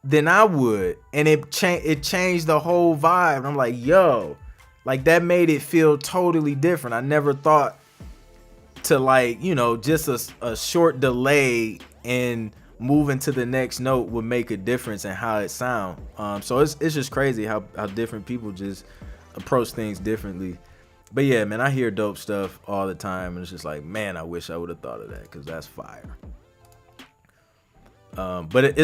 [SPEAKER 1] than I would, and it changed the whole vibe. And I'm like, "Yo, like that made it feel totally different." I never thought to, like, you know, just a short delay in moving to the next note would make a difference in how it sound. So it's just crazy how different people just approach things differently. But yeah, man, I hear dope stuff all the time, and it's just like, man, I wish I would have thought of that, because that's fire. But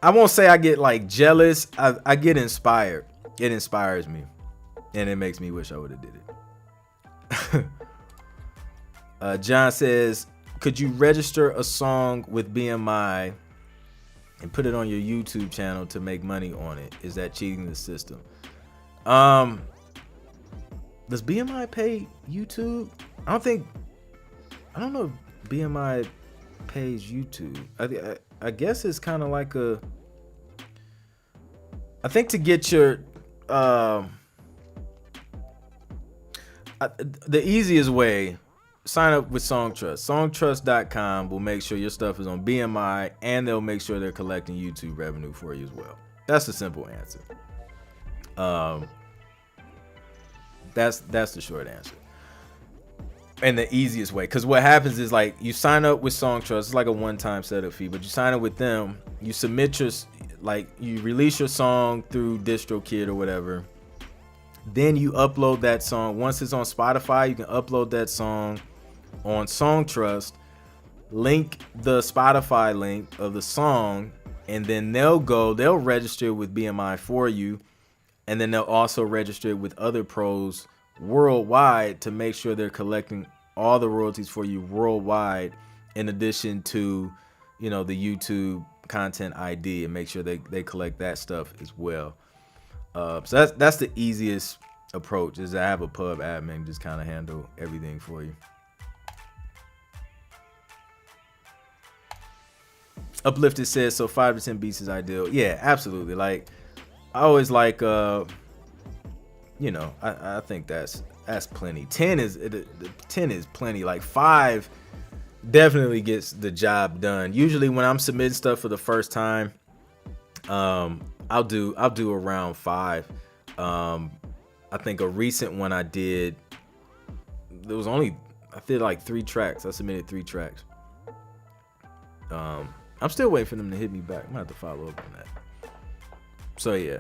[SPEAKER 1] I won't say I get like jealous. I get inspired. It inspires me, and it makes me wish I would have did it. John says, could you register a song with BMI and put it on your YouTube channel to make money on it? Is that cheating the system? Does BMI pay YouTube? I don't know if BMI pays YouTube. I guess it's kind of like I think to get your the easiest way, sign up with Songtrust. Songtrust.com will make sure your stuff is on BMI, and they'll make sure they're collecting YouTube revenue for you as well. That's the simple answer. That's the short answer. And the easiest way, because what happens is, like, you sign up with Songtrust, it's like a one-time setup fee, but you sign up with them, you submit you release your song through Distrokid or whatever. Then you upload that song. Once it's on Spotify, you can upload that song on Songtrust, link the Spotify link of the song, and then they'll register with BMI for you, and then they'll also register with other pros worldwide to make sure they're collecting all the royalties for you worldwide, in addition to, you know, the YouTube content ID, and make sure they collect that stuff as well. So that's the easiest approach, is to have a pub admin just kind of handle everything for you. Uplifted says, so 5 to 10 beats is ideal. Yeah, absolutely. Like, I always like, you know, I think that's plenty. 10 is plenty. Like 5 definitely gets the job done. Usually when I'm submitting stuff for the first time, I'll do around 5. I think a recent one I did, I did like 3 tracks. I submitted 3 tracks. I'm still waiting for them to hit me back. I'm gonna have to follow up on that. So yeah.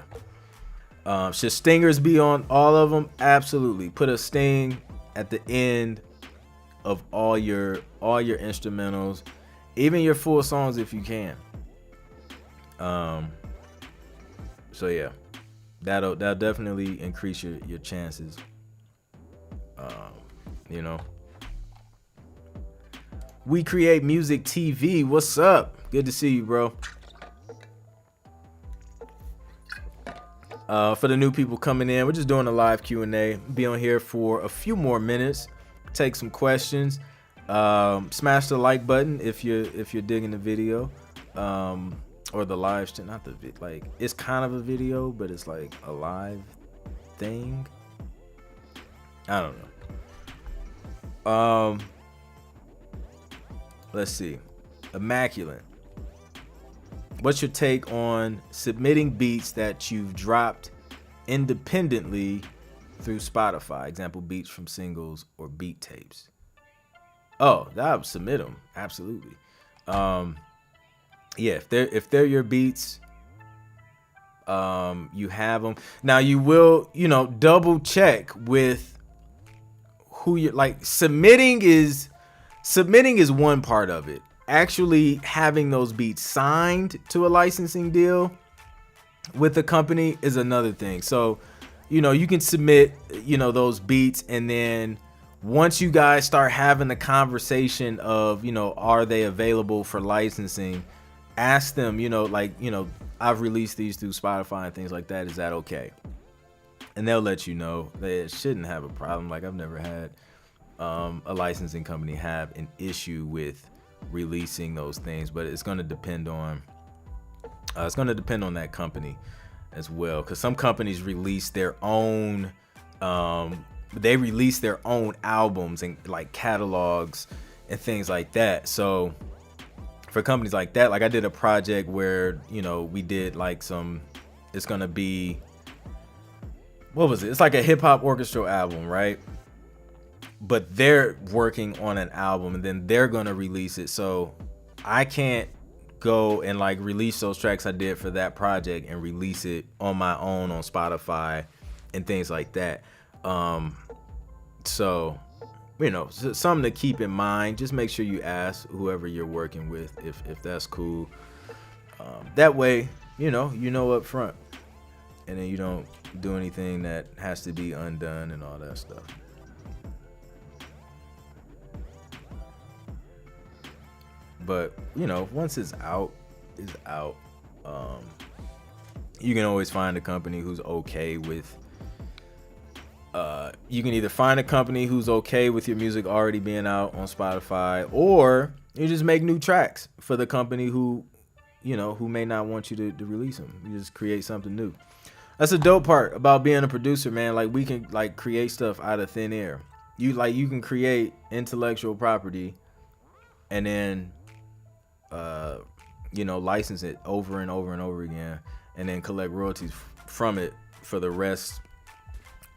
[SPEAKER 1] Should stingers be on all of them? Absolutely. Put a sting at the end of all your instrumentals, even your full songs if you can. So yeah, that'll definitely increase your chances. You know. We Create Music TV. What's up? Good to see you, bro. For the new people coming in, we're just doing a live Q&A. Be on here for a few more minutes, take some questions. Smash the like button if you're digging the video, or the live stream. Not the like, it's kind of a video, but it's like a live thing. I don't know. Let's see. Immaculate. What's your take on submitting beats that you've dropped independently through Spotify? Example, beats from singles or beat tapes. Oh, I would submit them. Absolutely. Yeah, if they're your beats, you have them. Now you will, double check with who you're like. Submitting is one part of it. Actually having those beats signed to a licensing deal with the company is another thing. So, you can submit, those beats, and then once you guys start having the conversation of, are they available for licensing, ask them, I've released these through Spotify and things like that. Is that okay? And they'll let you know. They shouldn't have a problem. Like, I've never had a licensing company have an issue with releasing those things, but it's going to depend on that company as well, because some companies release their own albums and like catalogs and things like that. So for companies like that, like I did a project where we did like it's gonna be, what was it? It's like a hip hop orchestral album, right? But they're working on an album and then they're gonna release it. So I can't go and like release those tracks I did for that project and release it on my own on Spotify and things like that. So something to keep in mind. Just make sure you ask whoever you're working with if that's cool. That way, up front, and then you don't do anything that has to be undone and all that stuff. But once it's out, it's out. You can always find a company who's okay with. You can either find a company who's okay with your music already being out on Spotify, or you just make new tracks for the company who may not want you to release them. You just create something new. That's the dope part about being a producer, man. Like, we can like create stuff out of thin air. You can create intellectual property, and then license it over and over and over again, and then collect royalties from it for the rest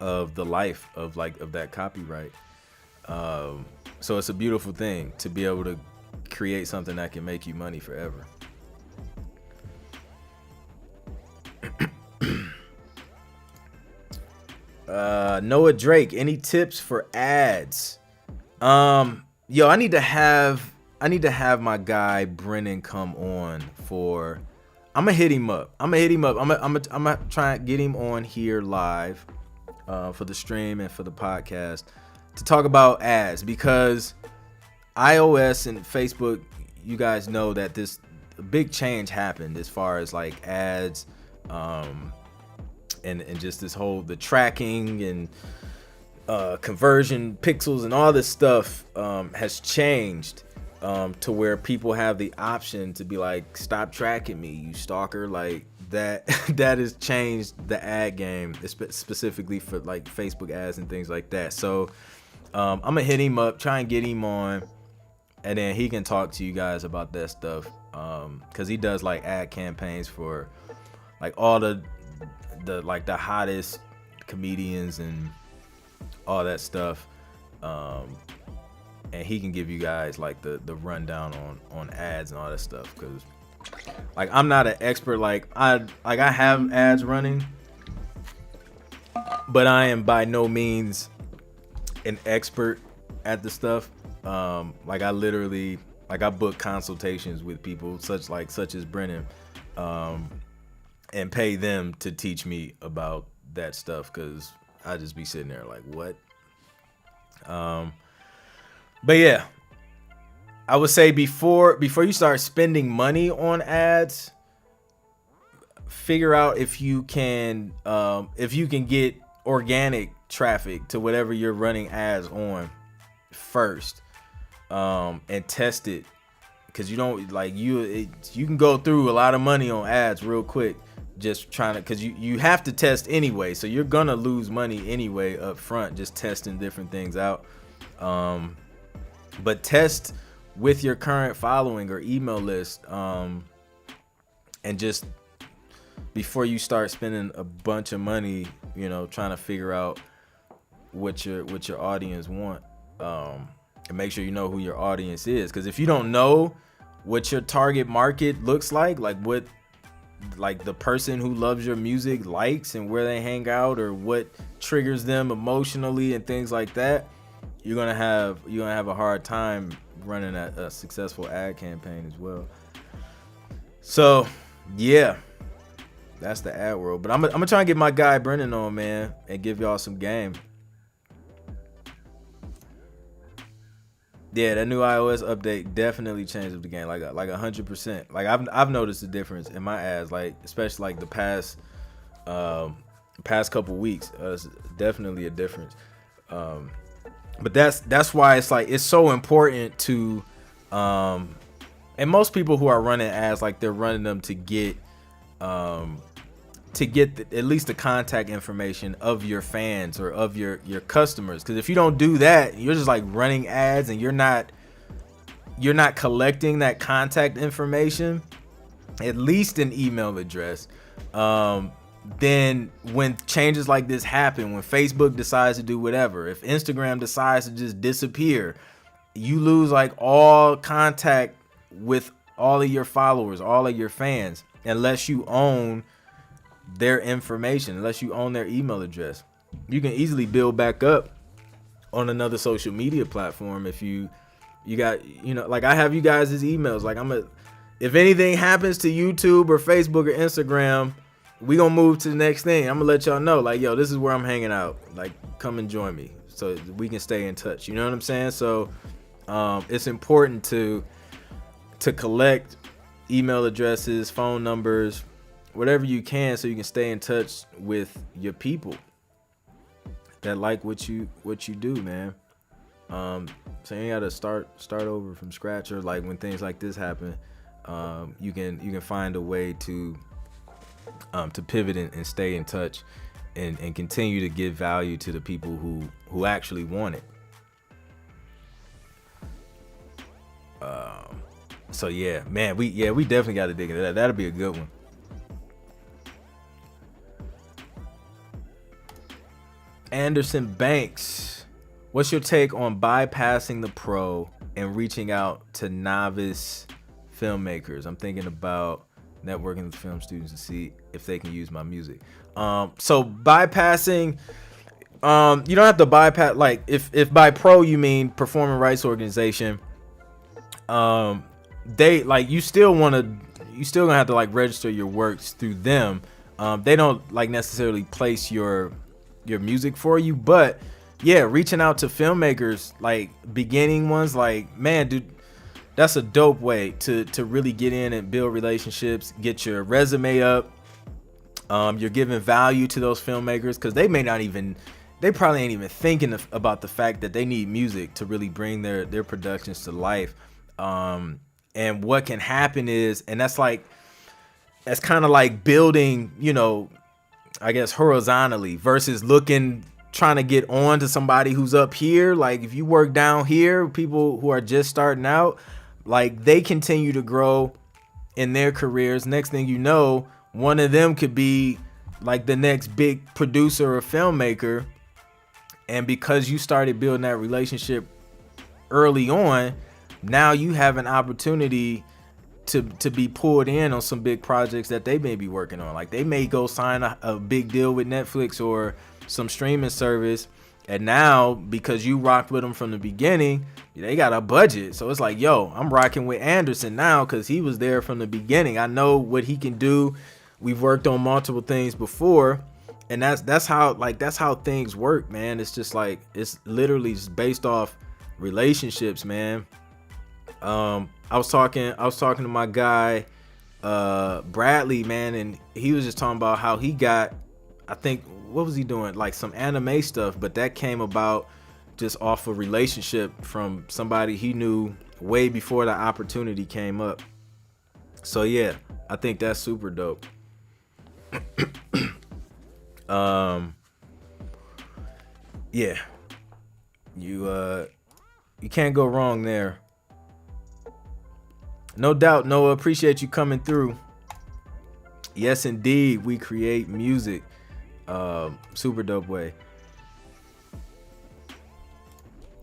[SPEAKER 1] of the life of that copyright. So it's a beautiful thing to be able to create something that can make you money forever. Noah Drake, any tips for ads? I need to have my guy Brennan come on for. I'm gonna hit him up. I'm gonna try and get him on here live for the stream and for the podcast to talk about ads, because iOS and Facebook, you guys know that this big change happened as far as like ads, and just this whole the tracking and conversion pixels and all this stuff has changed. To where people have the option to be like, stop tracking me, you stalker. Like that has changed the ad game, specifically for like Facebook ads and things like that. So I'm gonna hit him up, try and get him on, and then he can talk to you guys about that stuff, because he does like ad campaigns for like all the hottest comedians and all that stuff. And he can give you guys like the rundown on ads and all that stuff, because like I'm not an expert. Like I have ads running, but I am by no means an expert at the stuff. Like I literally I book consultations with people such as Brennan, and pay them to teach me about that stuff, because I just be sitting there like, what? But yeah, I would say before you start spending money on ads, figure out if you can get organic traffic to whatever you're running ads on first, and test it, because you don't you can go through a lot of money on ads real quick just trying to, because you have to test anyway, so you're gonna lose money anyway up front just testing different things out. But test with your current following or email list, and just before you start spending a bunch of money, trying to figure out what your audience want, and make sure you know who your audience is. Because if you don't know what your target market looks like what the person who loves your music likes and where they hang out, or what triggers them emotionally and things like that, you're gonna have a hard time running a successful ad campaign as well. So yeah, That's the ad world. But I'm gonna try and get my guy Brennan on, man, and give y'all some game. Yeah, that new iOS update definitely changed the game, like 100%. Like I've noticed a difference in my ads, like especially like the past couple weeks. It's definitely a difference. But that's why it's like it's so important to, and most people who are running ads, like they're running them to get at least the contact information of your fans or of your customers. Because if you don't do that, you're just like running ads and you're not collecting that contact information, at least an email address. Then when changes like this happen, when Facebook decides to do whatever, if Instagram decides to just disappear, you lose like all contact with all of your followers, all of your fans, unless you own their information, unless you own their email address. You can easily build back up on another social media platform if you got, like I have you guys' emails. Like if anything happens to YouTube or Facebook or Instagram, we gonna move to the next thing. I'm gonna let y'all know, like, yo, this is where I'm hanging out. Like, come and join me so we can stay in touch. You know what I'm saying? So it's important to collect email addresses, phone numbers, whatever you can, so you can stay in touch with your people that like what you do, man. So you gotta start over from scratch, or like when things like this happen, you can find a way to pivot and stay in touch and continue to give value to the people who actually want it. So yeah, man, we definitely got to dig into that. That'll be a good one. Anderson Banks, what's your take on bypassing the pro and reaching out to novice filmmakers? I'm thinking about networking with film students to see if they can use my music. So bypassing, you don't have to bypass, like if by pro you mean performing rights organization, they like you still gonna have to like register your works through them. They don't like necessarily place your music for you, but yeah, reaching out to filmmakers, like beginning ones, like, man, dude, that's a dope way to really get in and build relationships, get your resume up. You're giving value to those filmmakers because they probably ain't even thinking about the fact that they need music to really bring their productions to life. And what can happen is, and that's kind of like building, I guess horizontally versus trying to get on to somebody who's up here. Like if you work down here, people who are just starting out, like they continue to grow in their careers. Next thing you know, one of them could be like the next big producer or filmmaker. And because you started building that relationship early on, now you have an opportunity to be pulled in on some big projects that they may be working on. Like they may go sign a big deal with Netflix or some streaming service, and now because you rocked with them from the beginning, they got a budget. So it's like, yo, I'm rocking with Anderson now because he was there from the beginning. I know what he can do. We've worked on multiple things before, and that's how things work, man. It's just like, it's literally just based off relationships, man. I was talking to my guy Bradley, man, and he was just talking about how he got, I think, what was he doing, like some anime stuff, but that came about just off a relationship from somebody he knew way before the opportunity came up. So yeah, I think that's super dope. Yeah, you can't go wrong there. No doubt, Noah. Appreciate you coming through. Yes, indeed. We create music. Super dope way.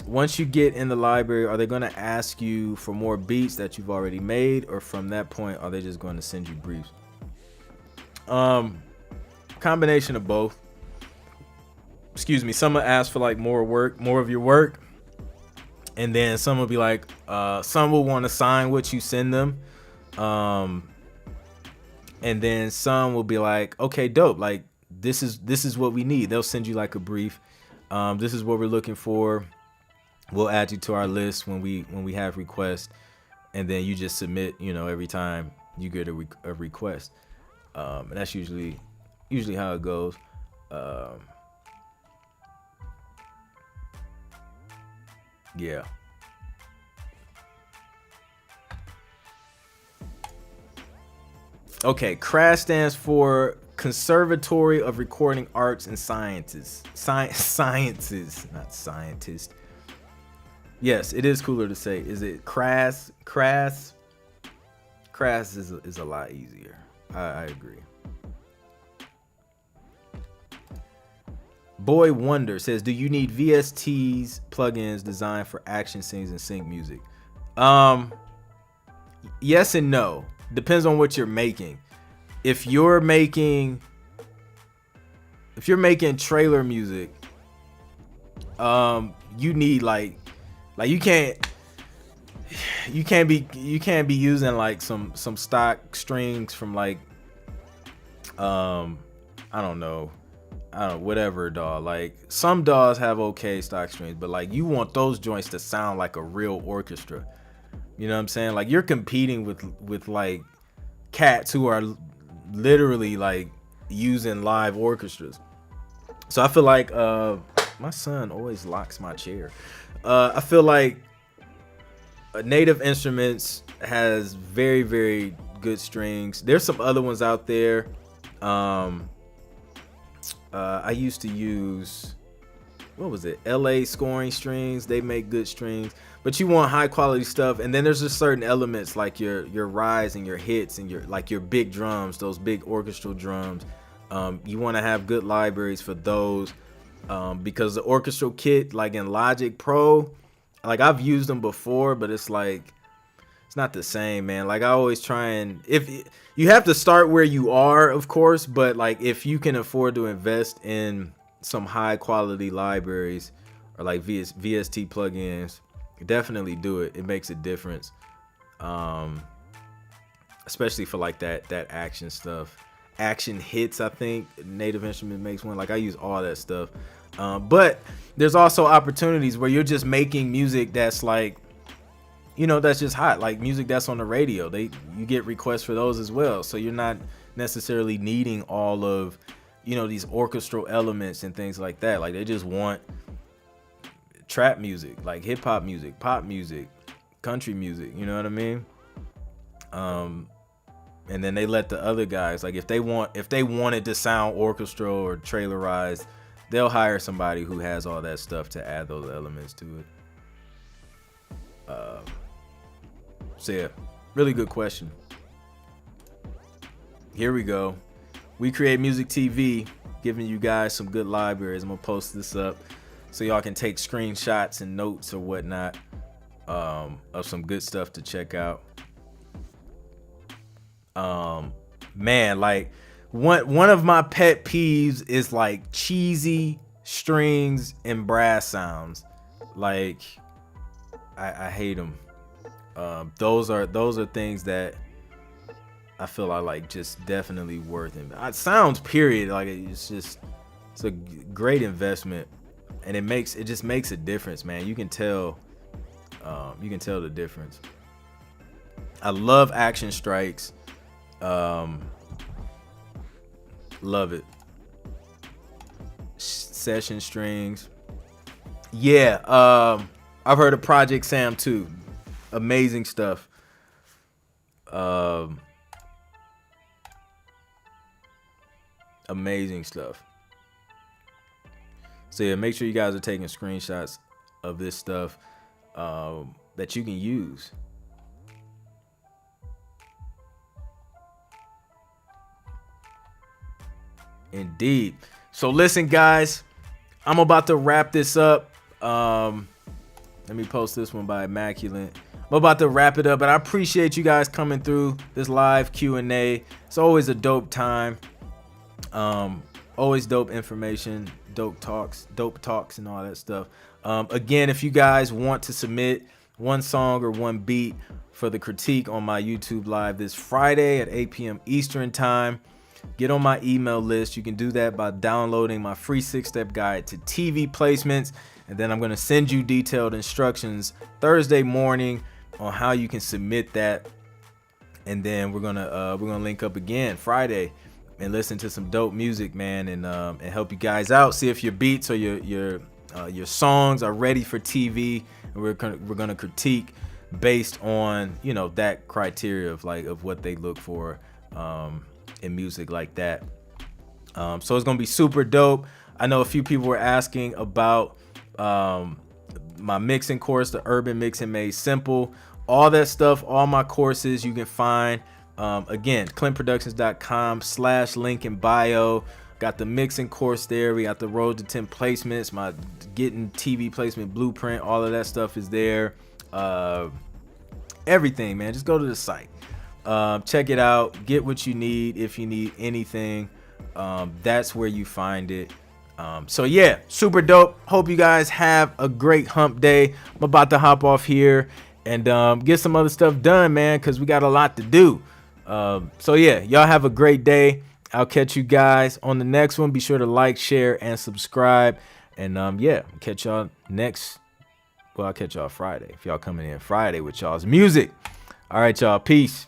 [SPEAKER 1] Once you get in the library, are they going to ask you for more beats that you've already made, or from that point, are they just going to send you briefs? Combination of both. Excuse me. Some will ask for like more of your work. And then some will be like, some will want to sign what you send them. and then some will be like, okay, dope, like this is what we need. They'll send you like a brief. This is what we're looking for. We'll add you to our list when we have requests, and then you just submit, you know, every time you get a request. And that's usually how it goes. Yeah. Okay, CRAS stands for Conservatory of Recording Arts and Sciences. Sciences, not scientist. Yes, it is cooler to say. Is it CRAS? CRAS? CRAS is a lot easier. I agree. Boy Wonder says, do you need VSTs plugins designed for action scenes and sync music? Yes and no. Depends on what you're making. If you're making trailer music, you need like you can't be using like some stock strings from like I don't know, whatever DAW. Like some DAWs have okay stock strings, but like you want those joints to sound like a real orchestra. You know what I'm saying? Like you're competing with like cats who are literally like using live orchestras. So I feel like my son always locks my chair. I feel like Native Instruments has very, very good strings. There's some other ones out there. I used to use, what was it? LA Scoring Strings. They make good strings, but you want high quality stuff. And then there's just certain elements like your rides and your hits and your big drums, those big orchestral drums. You want to have good libraries for those, because the orchestral kit, like in Logic Pro, like I've used them before, but it's like, it's not the same, man. Like I always try and, if you have to start where you are, of course, but like if you can afford to invest in some high quality libraries or like VST plugins, definitely do it. It makes a difference, especially for like that action stuff. Action hits, I think Native Instrument makes one. Like I use all that stuff, but there's also opportunities where you're just making music that's like, you know, that's just hot, like music that's on the radio. You get requests for those as well, so you're not necessarily needing all of, you know, these orchestral elements and things like that. Like they just want trap music, like hip hop music, pop music, country music, you know what I mean? And then they let the other guys, like if they wanted to sound orchestral or trailerized, they'll hire somebody who has all that stuff to add those elements to it. So yeah, really good question. Here we go. We Create Music TV, giving you guys some good libraries. I'm gonna post this up so y'all can take screenshots and notes or whatnot, of some good stuff to check out. Man, like one of my pet peeves is like cheesy strings and brass sounds. Like I hate them. Those are things that I feel are like just definitely worth it. Sounds period. Like it's a great investment, and it just makes a difference, man. You can tell the difference. I love action strikes. Love it. Session strings. Yeah. I've heard of Project Sam too. Amazing stuff. Amazing stuff. So yeah, make sure you guys are taking screenshots of this stuff that you can use. Indeed. So listen, guys, I'm about to wrap this up. Let me post this one by Immaculate. I'm about to wrap it up, but I appreciate you guys coming through this live Q&A. It's always a dope time. Always dope information, dope talks and all that stuff. Again, if you guys want to submit one song or one beat for the critique on my YouTube live this Friday at 8 p.m. Eastern time. Get on my email list. You can do that by downloading my free 6-step guide to TV placements. And then I'm going to send you detailed instructions Thursday morning on how you can submit that. And then we're gonna link up again Friday and listen to some dope music, man, and help you guys out. See if your beats or your songs are ready for TV. And we're gonna critique based on, you know, that criteria of what they look for in music like that. So it's gonna be super dope. I know a few people were asking about my mixing course, the Urban Mixing Made Simple. All that stuff, all my courses you can find, again, clintproductions.com/link in bio. Got the mixing course there. We got the road to 10 placements, my getting TV placement blueprint. All of that stuff is there. Everything, man. Just go to the site. Check it out. Get what you need. If you need anything, that's where you find it. So yeah, super dope. Hope you guys have a great hump day. I'm about to hop off here and get some other stuff done, man, because we got a lot to do. So yeah, y'all have a great day. I'll catch you guys on the next one. Be sure to like, share, and subscribe. And yeah, catch y'all next. Well, I'll catch y'all Friday if y'all coming in Friday with y'all's music. All right, y'all. Peace.